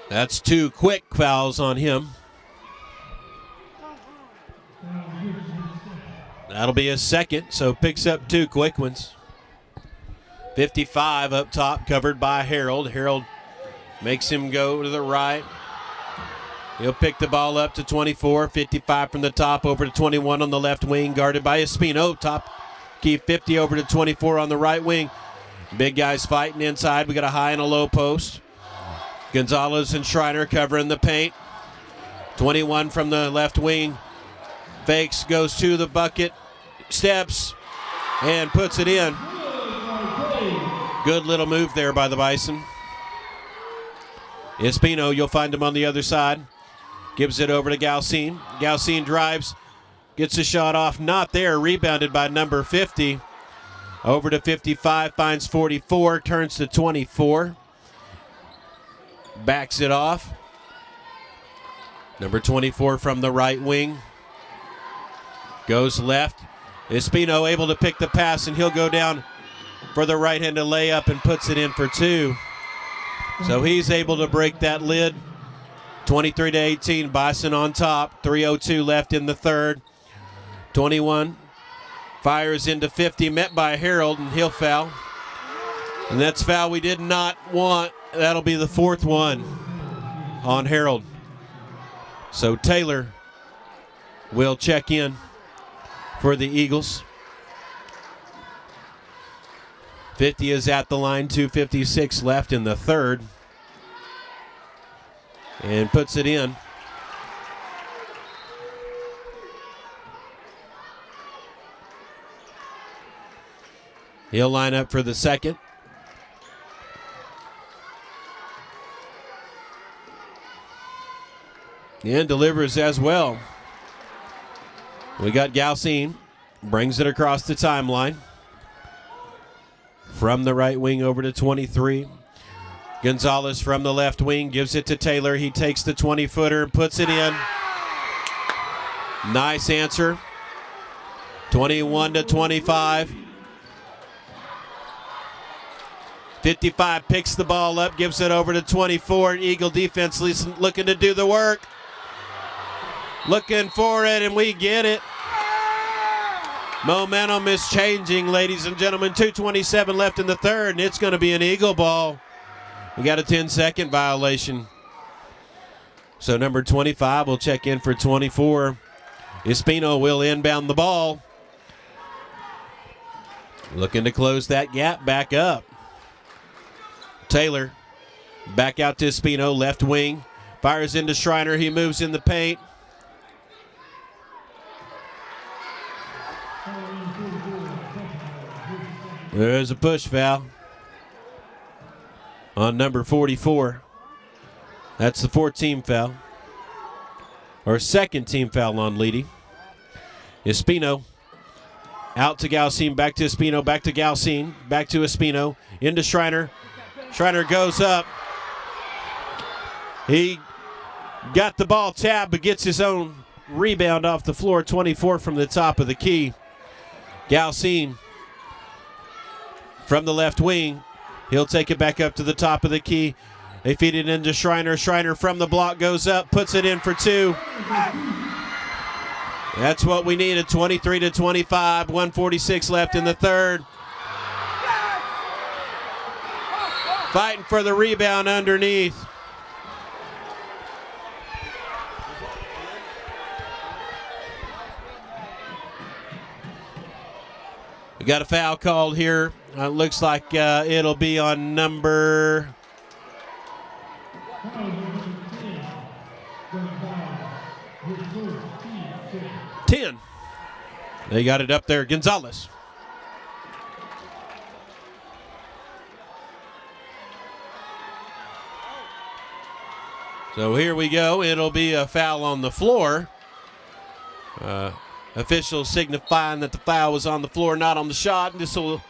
That's 2 quick fouls on him. That'll be his second, so picks up 2 quick ones. 55 up top, covered by Harold. Harold makes him go to the right. He'll pick the ball up to 24. 55 from the top, over to 21 on the left wing, guarded by Espino. Top key 50 over to 24 on the right wing. Big guys fighting inside. We got a high and a low post. Gonzalez and Schreiner covering the paint. 21 from the left wing. Fakes, goes to the bucket, steps, and puts it in. Good little move there by the Bison. Espino, you'll find him on the other side. Gives it over to Galcine. Galcine drives, gets a shot off, not there. Rebounded by number 50. Over to 55, finds 44, turns to 24. Backs it off. Number 24 from the right wing. Goes left. Espino able to pick the pass, and he'll go down for the right-handed layup and puts it in for 2. So he's able to break that lid. 23-18, Bison on top. 3:02 left in the third. 21 fires into 50, met by Harold, and he'll foul. And that's foul we did not want. That'll be the 4th one on Harold. So Taylor will check in for the Eagles. 50 is at the line, 2:56 left in the third. And puts it in. He'll line up for the second. And delivers as well. We got Galcine, brings it across the timeline. From the right wing over to 23. Gonzalez from the left wing gives it to Taylor. He takes the 20-footer and puts it in. Nice answer. 21-25. 55 picks the ball up, gives it over to 24. Eagle defense looking to do the work. Looking for it, and we get it. Momentum is changing, ladies and gentlemen. 2:27 left in the third, and it's going to be an Eagle ball. We got a 10-second violation. So number 25 will check in for 24. Espino will inbound the ball. Looking to close that gap back up. Taylor back out to Espino, left wing. Fires into Schreiner. He moves in the paint. There's a push foul on number 44. That's the 4th-team foul. Or second-team foul on Leedey. Espino out to Galcine, back to Espino, back to Galcine, back to Espino, into Schreiner. Schreiner goes up. He got the ball tapped, but gets his own rebound off the floor. 24 from the top of the key. Galcine from the left wing. He'll take it back up to the top of the key. They feed it into Schreiner. Schreiner from the block goes up, puts it in for 2. That's what we needed. 23-25, 1:46 left in the third. Fighting for the rebound underneath. We got a foul called here. Looks like it'll be on number 10. They got it up there. Gonzalez. So here we go. It'll be a foul on the floor. Officials signifying that the foul was on the floor, not on the shot. This will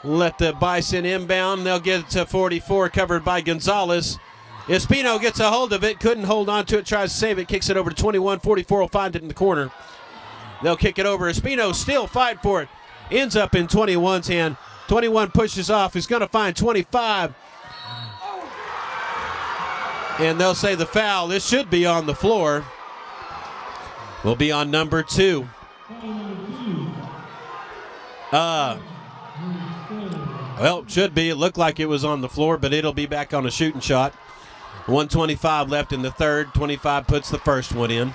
let the Bison inbound. They'll get it to 44, covered by Gonzalez. Espino gets a hold of it, couldn't hold on to it, tries to save it, kicks it over to 21. 44 will find it in the corner. They'll kick it over. Espino still fight for it. Ends up in 21's hand. 21 pushes off. He's going to find 25. And they'll say the foul. This should be on the floor. Will be on number 2. Well, it should be. It looked like it was on the floor, but it'll be back on a shooting shot. 1:25 left in the third. 25 puts the first one in.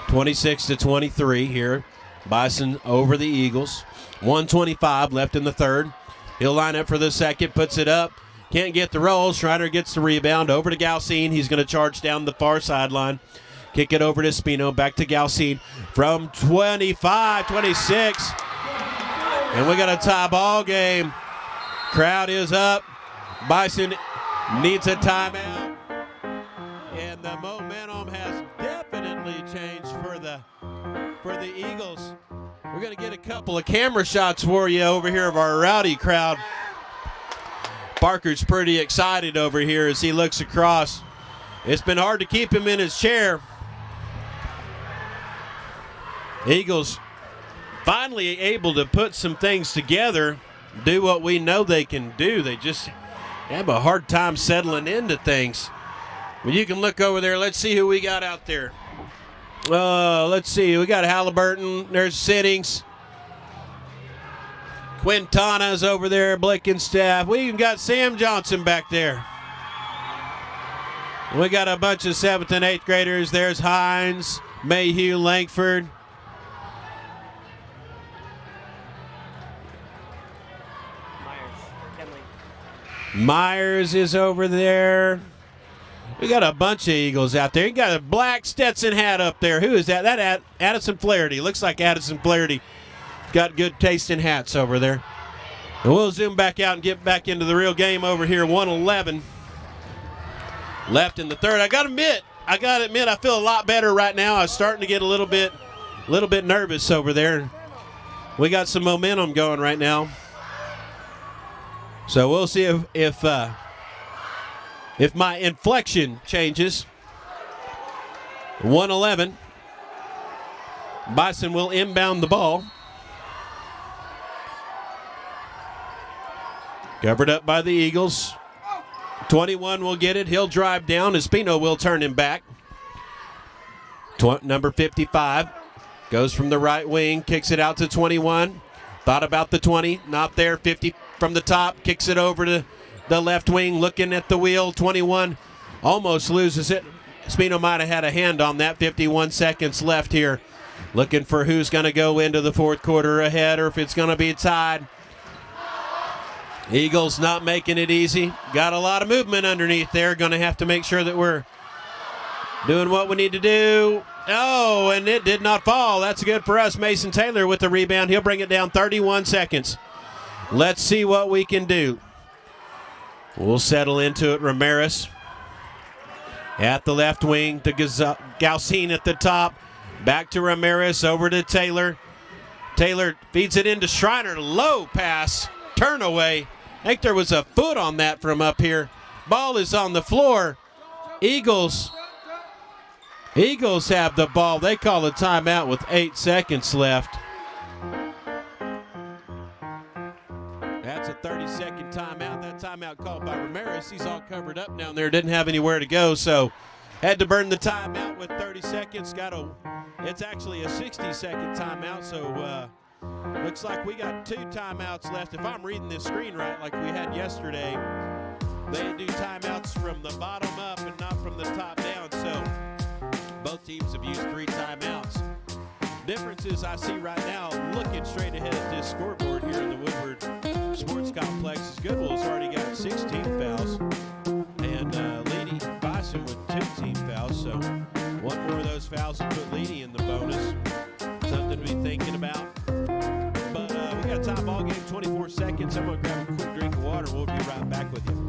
26-23 here. Bison over the Eagles. 1:25 left in the third. He'll line up for the second, puts it up. Can't get the roll. Schreiner gets the rebound. Over to Galcine. He's going to charge down the far sideline. Kick it over to Espino. Back to Galcine from 25, 26. And we got a tie ball game. Crowd is up. Bison needs a timeout. And the momentum has definitely changed for the Eagles. We're going to get a couple of camera shots for you over here of our rowdy crowd. Parker's pretty excited over here as he looks across. It's been hard to keep him in his chair. Eagles finally able to put some things together, do what we know they can do. They just have a hard time settling into things. Well, you can look over there. Let's see who we got out there. Let's see. We got Halliburton. There's Sittings. Quintana's over there, Blickenstaff. We even got Sam Johnson back there. We got a bunch of 7th and 8th graders. There's Hines, Mayhew, Langford. Myers is over there. We got a bunch of Eagles out there. You got a black Stetson hat up there. Who is that? That Addison Flaherty. Looks like Addison Flaherty. Got good taste in hats over there. And we'll zoom back out and get back into the real game over here. 1:11 left in the third. I gotta admit, I feel a lot better right now. I was starting to get a little bit nervous over there. We got some momentum going right now. So we'll see if my inflection changes. 1:11. Bison will inbound the ball. Covered up by the Eagles. 21 will get it. He'll drive down. Espino will turn him back. Number 55 goes from the right wing, kicks it out to 21. Thought about the 20, not there. 50 from the top, kicks it over to the left wing, looking at the wheel. 21 almost loses it. Spino might have had a hand on that. 51 seconds left here. Looking for who's going to go into the fourth quarter ahead or if it's going to be tied. Eagles not making it easy. Got a lot of movement underneath there. Going to have to make sure that we're doing what we need to do. Oh, and it did not fall. That's good for us. Mason Taylor with the rebound. He'll bring it down 31 seconds. Let's see what we can do. We'll settle into it. Ramirez at the left wing to Galcine at the top. Back to Ramirez, over to Taylor. Taylor feeds it into Schreiner. Low pass, turn away. I think there was a foot on that from up here. Ball is on the floor. Eagles have the ball. They call a timeout with 8 seconds left. That's a 30-second timeout. That timeout called by Ramirez. He's all covered up down there. Didn't have anywhere to go, so had to burn the timeout with 30 seconds. It's actually a 60-second timeout, so looks like we got 2 timeouts left. If I'm reading this screen right, like we had yesterday, they do timeouts from the bottom up and not from the top down, so both teams have used 3 timeouts. Difference is I see right now, looking straight ahead at this scoreboard here in the Woodward Sports Complex, is Goodwell's already got 6 team fouls, and Leedey Bison with 2 team fouls, so one more of those fouls will put Leedey in the bonus. Something to be thinking about. But we got a tie ball game, 24 seconds. I'm going to grab a quick drink of water. We'll be right back with you.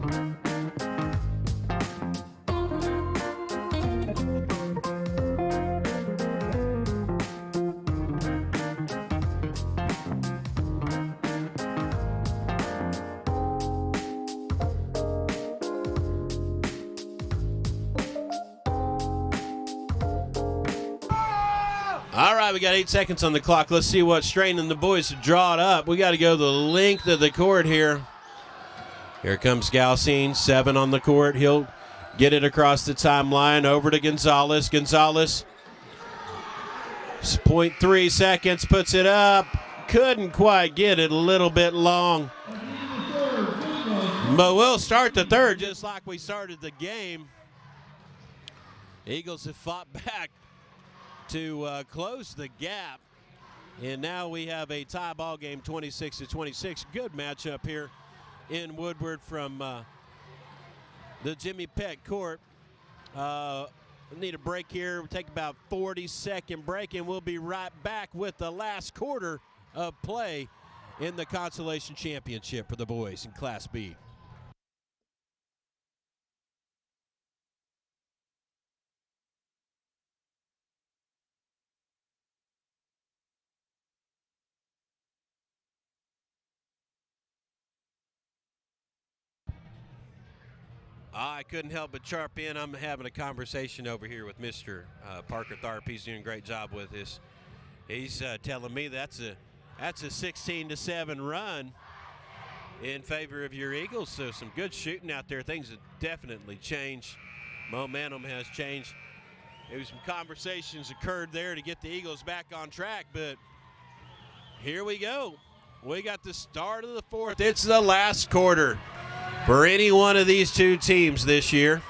All right, we got 8 seconds on the clock. Let's see what's straining the boys to draw it up. We got to go the length of the court here. Here comes Galcine, 7 on the court. He'll get it across the timeline over to Gonzalez. Gonzalez, 0.3 seconds, puts it up. Couldn't quite get it, a little bit long. But we'll start the third just like we started the game. Eagles have fought back to close the gap, and now we have a tie ball game, 26-26. Good matchup here in Woodward from the Jimmy Peck court. We need a break here. We'll take about 40-second break, and we'll be right back with the last quarter of play in the Consolation Championship for the boys in Class B. I couldn't help but chirp in. I'm having a conversation over here with Mr. Parker Tharp. He's doing a great job with this. He's telling me that's a 16-7 run in favor of your Eagles. So some good shooting out there. Things have definitely changed. Momentum has changed. Maybe some conversations occurred there to get the Eagles back on track, but here we go. We got the start of the fourth. It's the last quarter for any one of these 2 teams this year.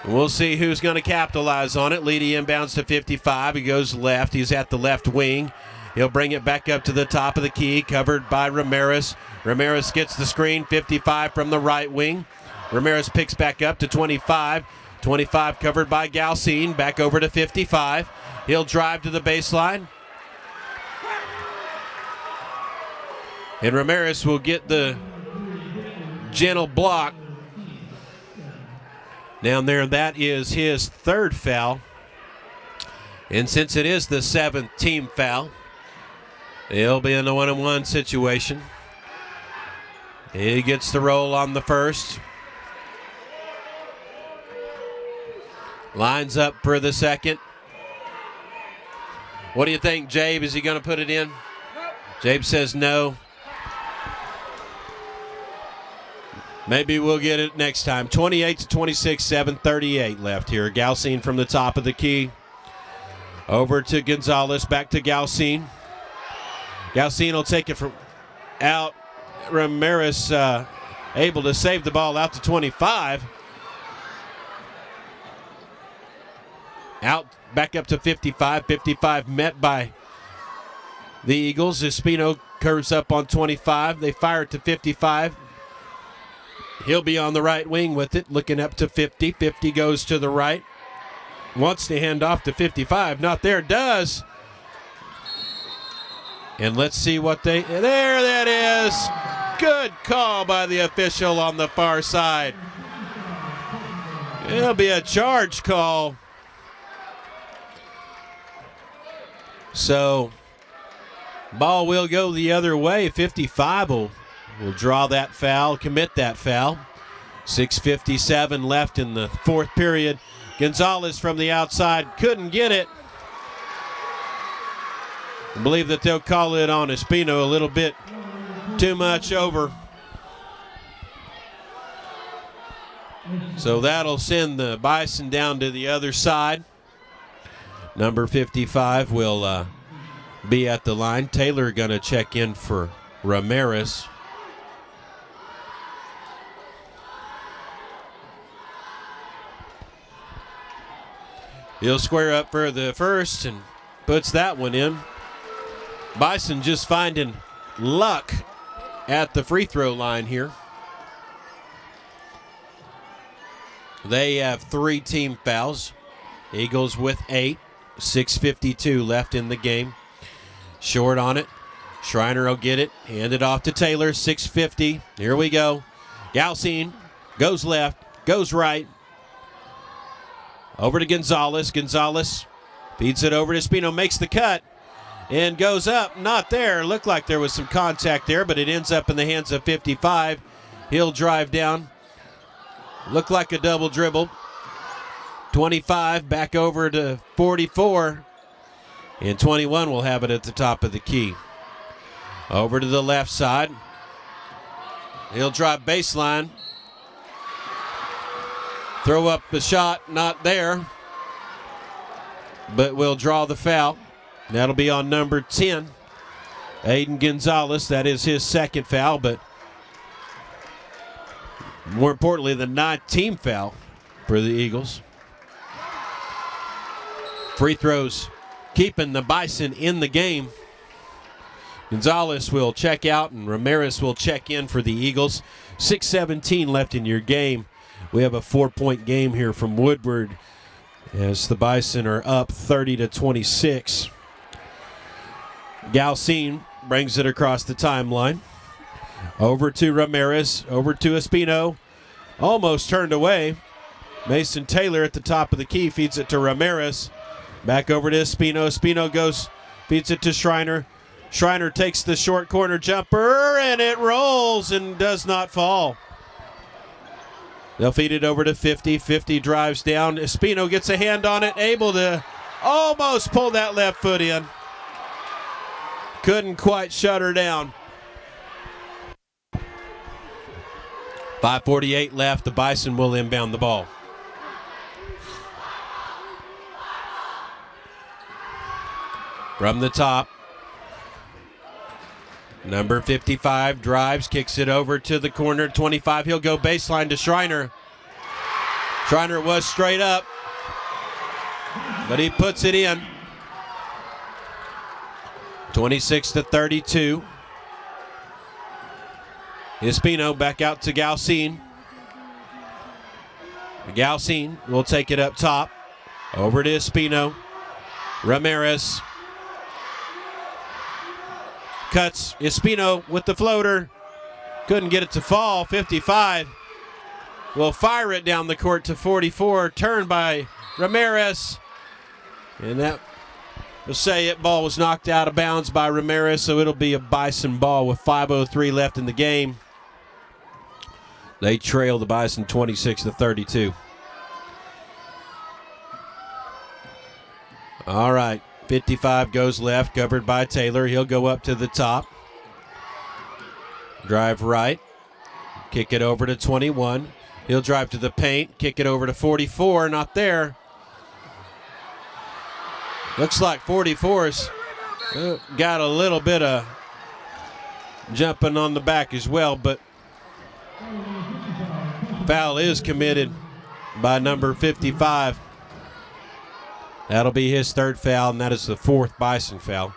We'll see who's going to capitalize on it. Leedey inbounds to 55. He goes left. He's at the left wing. He'll bring it back up to the top of the key, covered by Ramirez. Ramirez gets the screen, 55 from the right wing. Ramirez picks back up to 25. 25 covered by Galcine, back over to 55. He'll drive to the baseline. And Ramirez will get the gentle block down there. That is his 3rd foul. And since it is the 7th team foul, he'll be in a 1-on-1 situation. He gets the roll on the first. Lines up for the second. What do you think, Jabe? Is he going to put it in? Jabe says no. Maybe we'll get it next time. 28-26, 7:38 left here. Galcine from the top of the key. Over to Gonzalez, back to Galcine. Galcine will take it from out. Ramirez able to save the ball out to 25. Out, back up to 55. 55 met by the Eagles. Espino curves up on 25. They fire it to 55. He'll be on the right wing with it, looking up to 50. 50 goes to the right. Wants to hand off to 55. Not there. Does. And let's see what they... There that is. Good call by the official on the far side. It'll be a charge call. So, ball will go the other way. 55 will draw that foul, commit that foul. 6:57 left in the fourth period. Gonzalez from the outside couldn't get it. I believe that they'll call it on Espino a little bit too much over. So that'll send the Bison down to the other side. Number 55 will be at the line. Taylor going to check in for Ramirez. He'll square up for the first and puts that one in. Bison just finding luck at the free throw line here. They have 3 team fouls. Eagles with 8. 6:52 left in the game. Short on it. Schreiner will get it. Hand it off to Taylor. 6:50. Here we go. Galcine goes left, goes right. Over to Gonzalez. Gonzalez feeds it over to Espino. Makes the cut and goes up. Not there. Looked like there was some contact there, but it ends up in the hands of 55. He'll drive down. Looked like a double dribble. 25 back over to 44. And 21 will have it at the top of the key. Over to the left side. He'll drive baseline. Throw up the shot, not there. But will draw the foul. That'll be on number 10. Aiden Gonzalez, that is his second foul, but more importantly, the 9th team foul for the Eagles. Free throws keeping the Bison in the game. Gonzalez will check out and Ramirez will check in for the Eagles. 6:17 left in your game. We have a 4-point game here from Woodward as the Bison are up 30-26. Galcine brings it across the timeline. Over to Ramirez, over to Espino. Almost turned away. Mason Taylor at the top of the key feeds it to Ramirez. Back over to Espino. Espino goes, feeds it to Schreiner. Schreiner takes the short corner jumper, and it rolls and does not fall. They'll feed it over to 50. 50 drives down. Espino gets a hand on it, able to almost pull that left foot in. Couldn't quite shut her down. 5:48 left. The Bison will inbound the ball. From the top, number 55 drives, kicks it over to the corner. 25, he'll go baseline to Schreiner. Schreiner was straight up, but he puts it in. 26-32. Espino back out to Galcine. Galcine will take it up top. Over to Espino. Ramirez. Cuts. Espino with the floater. Couldn't get it to fall. 55 will fire it down the court to 44. Turned by Ramirez. And that will say it. Ball was knocked out of bounds by Ramirez, so it'll be a Bison ball with 5:03 left in the game. They trail the Bison 26-32. All right, 55 goes left, covered by Taylor. He'll go up to the top. Drive right. Kick it over to 21. He'll drive to the paint, kick it over to 44. Not there. Looks like 44's got a little bit of jumping on the back as well, but foul is committed by number 55. That'll be his third foul, and that is the fourth Bison foul,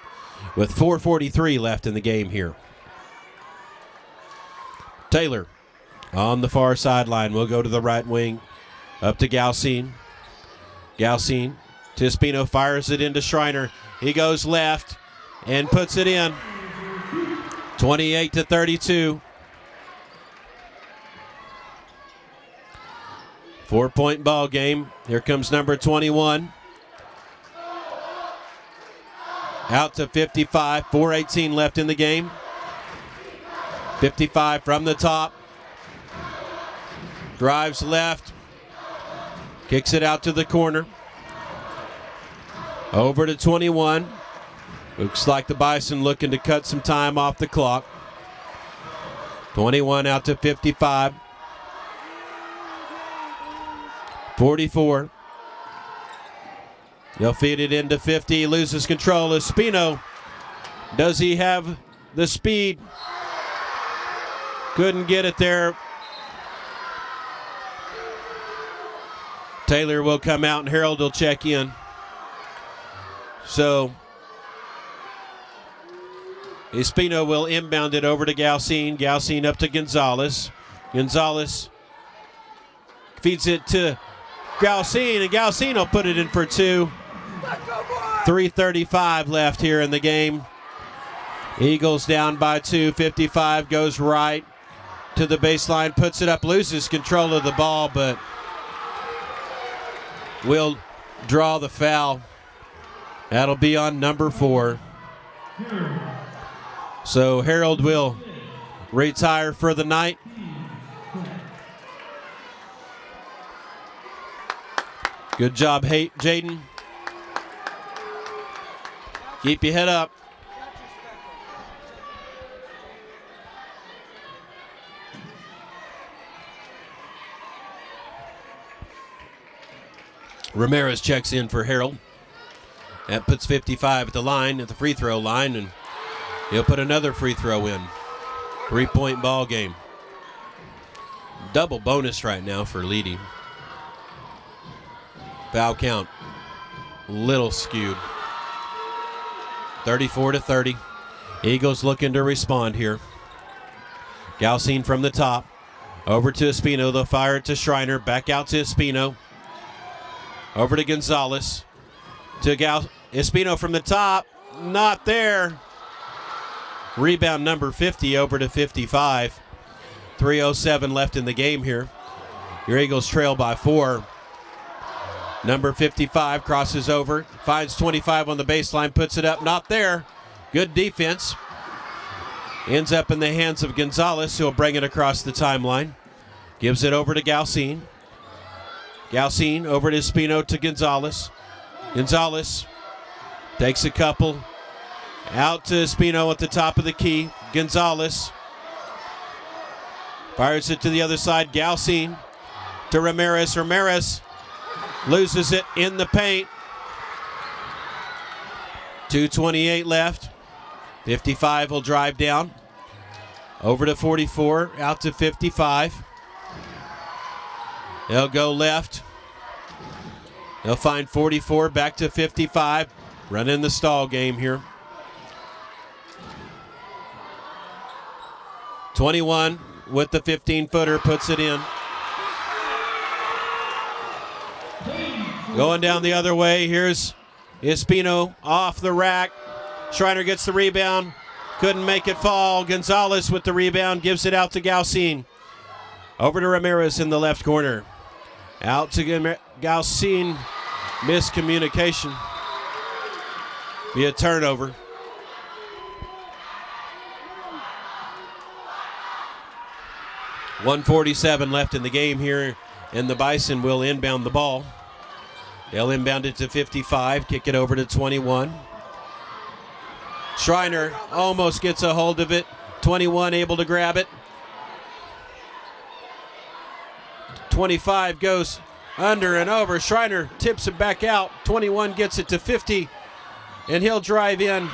with 4:43 left in the game here. Taylor on the far sideline will go to the right wing, up to Galsine. Galsine to Espino, fires it into Schreiner. He goes left and puts it in. 28-32. 4-point ball game. Here comes number 21. Out to 55. 4:18 left in the game. 55 from the top. Drives left. Kicks it out to the corner. Over to 21. Looks like the Bison looking to cut some time off the clock. 21 out to 55. 44. They'll feed it into 50. Loses control. Espino. Does he have the speed? Couldn't get it there. Taylor will come out and Harold will check in. So Espino will inbound it over to Galsine. Galsine up to Gonzalez. Gonzalez feeds it to Galsine, and Galsine will put it in for two. 3:35 left here in the game. Eagles down by 2. 55 goes right to the baseline, puts it up, loses control of the ball, but will draw the foul. That'll be on number 4. So Harold will retire for the night. Good job, Jaden. Keep your head up. Ramirez checks in for Harold. That puts 55 at the line, at the free throw line, and he'll put another free throw in. 3-point ball game. Double bonus right now for Leedey. Foul count, little skewed. 34-30. Eagles looking to respond here. Galsine from the top. Over to Espino. They'll fire it to Schreiner. Back out to Espino. Over to Gonzalez. To Espino from the top. Not there. Rebound number 50 over to 55. 3:07 left in the game here. Your Eagles trail by 4. Number 55 crosses over, finds 25 on the baseline, puts it up, not there. Good defense. Ends up in the hands of Gonzalez, who'll bring it across the timeline. Gives it over to Galsine. Galsine over to Espino to Gonzalez. Gonzalez takes a couple. Out to Espino at the top of the key. Gonzalez fires it to the other side. Galsine to Ramirez. Ramirez loses it in the paint. 2:28 left. 55 will drive down. Over to 44, out to 55. They'll go left. They'll find 44, back to 55. Running the stall game here. 21 with the 15-footer, puts it in. Going down the other way, here's Espino off the rack. Schreiner gets the rebound, couldn't make it fall. Gonzalez with the rebound, gives it out to Galsine. Over to Ramirez in the left corner. Out to Galsine, miscommunication. Be a turnover. .147 left in the game here, and the Bison will inbound the ball. They'll inbound it to 55, kick it over to 21. Schreiner almost gets a hold of it. 21 able to grab it. 25 goes under and over. Schreiner tips it back out. 21 gets it to 50. and he'll drive in.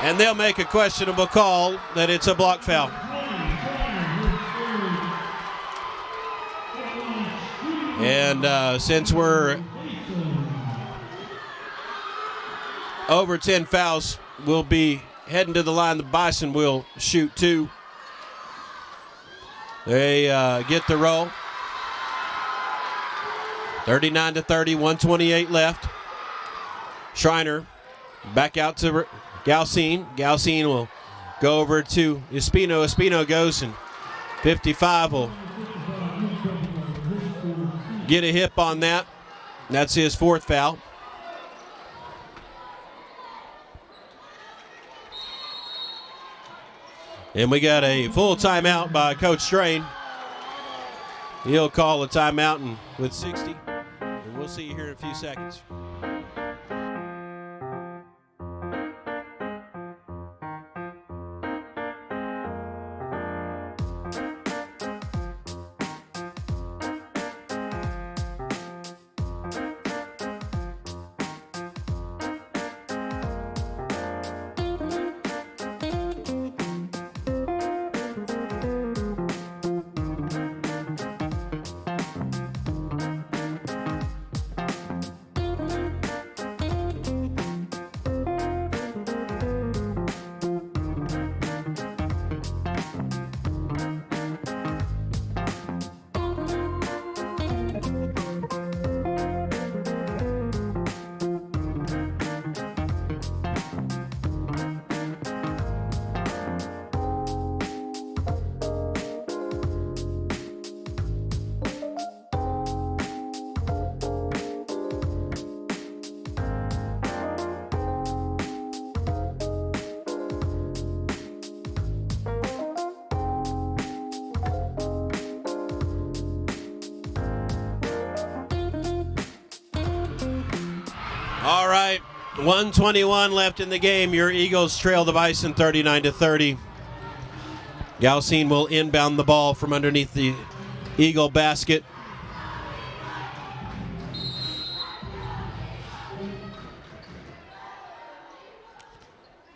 And they'll make a questionable call that it's a block foul. And since we're over 10 fouls, we'll be heading to the line. The Bison will shoot 2. They get the roll. 39-30, 128 left. Schreiner back out to Galcine. Galcine will go over to Espino. Espino goes, and 55 will get a hip on that. That's his 4th foul. And we got a full timeout by Coach Strain. He'll call a timeout and with 60. And we'll see you here in a few seconds. All right, 1:21 left in the game. Your Eagles trail the Bison 39-30. Galcine will inbound the ball from underneath the Eagle basket.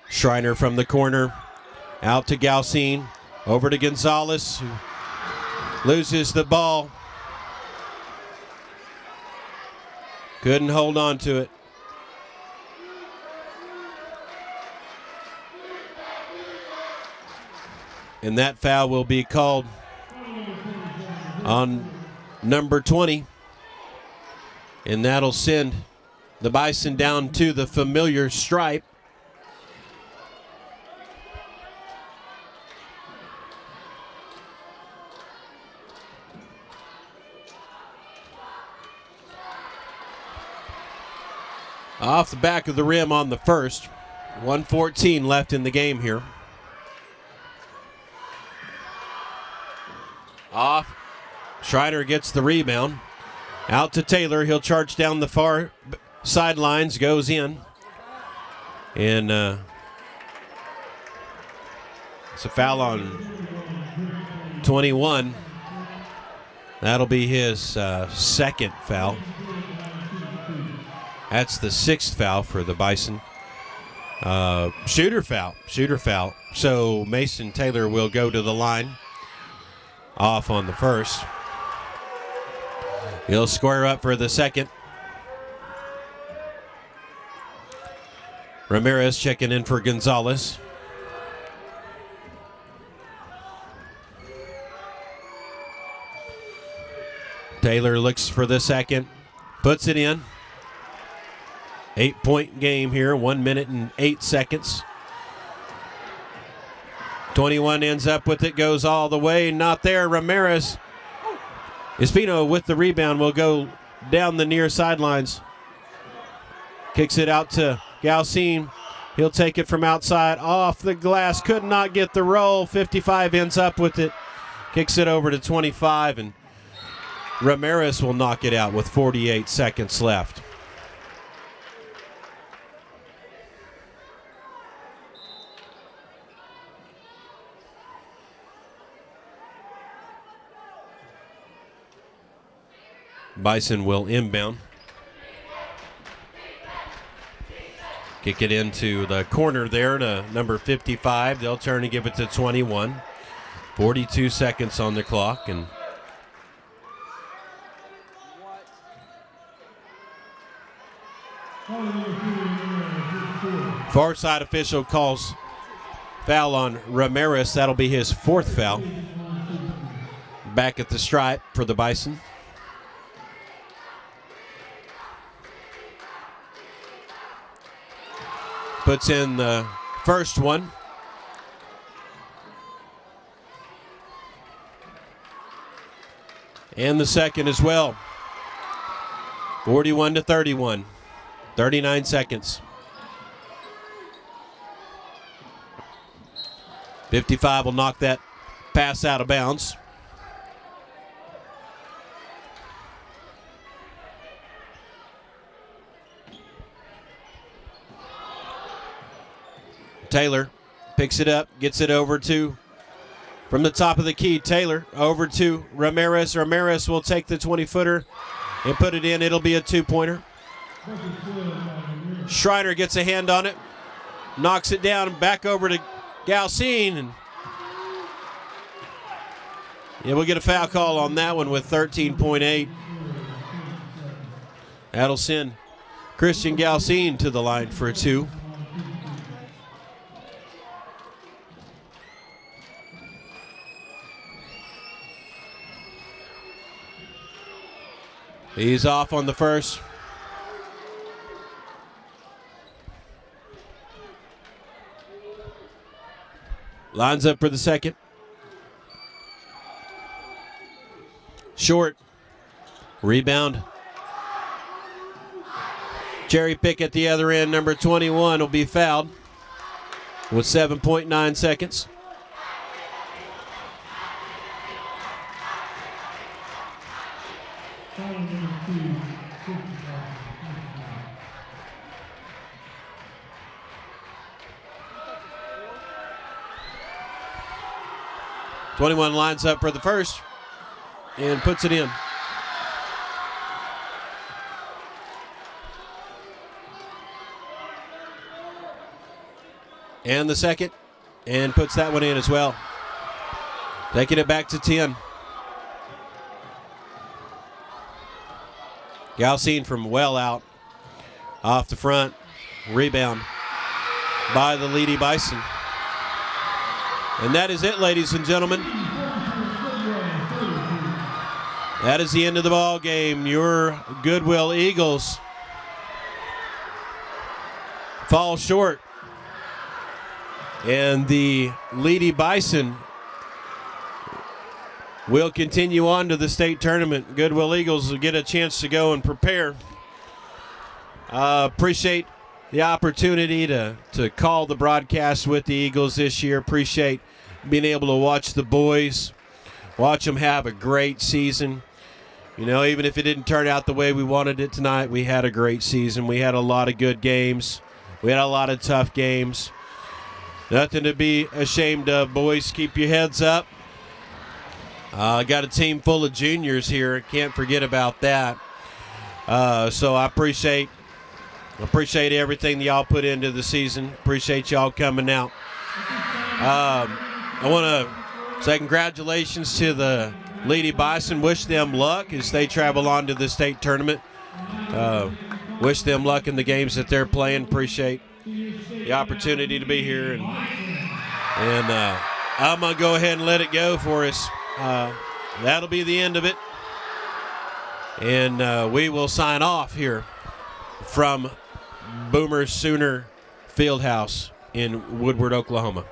Schreiner from the corner, out to Galcine, over to Gonzalez, who loses the ball. Couldn't hold on to it. And that foul will be called on number 20. And that'll send the Bison down to the familiar stripe. Off the back of the rim on the first. 1:14 left in the game here. Off. Schreiner gets the rebound. Out to Taylor. He'll charge down the far sidelines. Goes in. And it's a foul on 21. That'll be his second foul. That's the 6th foul for the Bison. Shooter foul. So Mason Taylor will go to the line. Off on the first. He'll square up for the second. Ramirez checking in for Gonzalez. Taylor looks for the second. Puts it in. 8-point game here. 1 minute and 8 seconds. 21 ends up with it, goes all the way. Not there. Ramirez. Espino with the rebound will go down the near sidelines. Kicks it out to Galcine. He'll take it from outside. Off the glass. Could not get the roll. 55 ends up with it. Kicks it over to 25. And Ramirez will knock it out with 48 seconds left. Bison will inbound. Kick it into the corner there to number 55. They'll turn and give it to 21. 42 seconds on the clock. And far side official calls foul on Ramirez. That'll be his 4th foul. Back at the stripe for the Bison. Puts in the first one. And the second as well. 41-31. 39 seconds. 55 will knock that pass out of bounds. Taylor picks it up, gets it over to, from the top of the key, Taylor over to Ramirez. Ramirez will take the 20-footer and put it in. It'll be a 2-pointer. Schreiner gets a hand on it, knocks it down, back over to Galcine. And yeah, we'll get a foul call on that one with 13.8. That'll send Christian Galcine to the line for a 2. He's off on the first. Lines up for the second. Short. Rebound. Cherry pick at the other end. Number 21 will be fouled with 7.9 seconds. .21 lines up for the first and puts it in. And the second, and puts that one in as well. Taking it back to 10. Galcine from well out. Off the front. Rebound by the Leedey Bison. And that is it, ladies and gentlemen. That is the end of the ball game. Your Goodwell Eagles fall short. And the Leedey Bison will continue on to the state tournament. Goodwell Eagles will get a chance to go and prepare. Appreciate the opportunity to call the broadcast with the Eagles this year. Appreciate being able to watch the boys, watch them have a great season. You know, even if it didn't turn out the way we wanted it tonight, we had a great season. We had a lot of good games. We had a lot of tough games. Nothing to be ashamed of, boys. Keep your heads up. Got a team full of juniors here. Can't forget about that. So I appreciate everything that y'all put into the season. Appreciate y'all coming out. I want to say congratulations to the Leedey Bison. Wish them luck as they travel on to the state tournament. Wish them luck in the games that they're playing. Appreciate the opportunity to be here. And I'm going to go ahead and let it go for us. That'll be the end of it. And we will sign off here from Boomer Sooner Fieldhouse in Woodward, Oklahoma.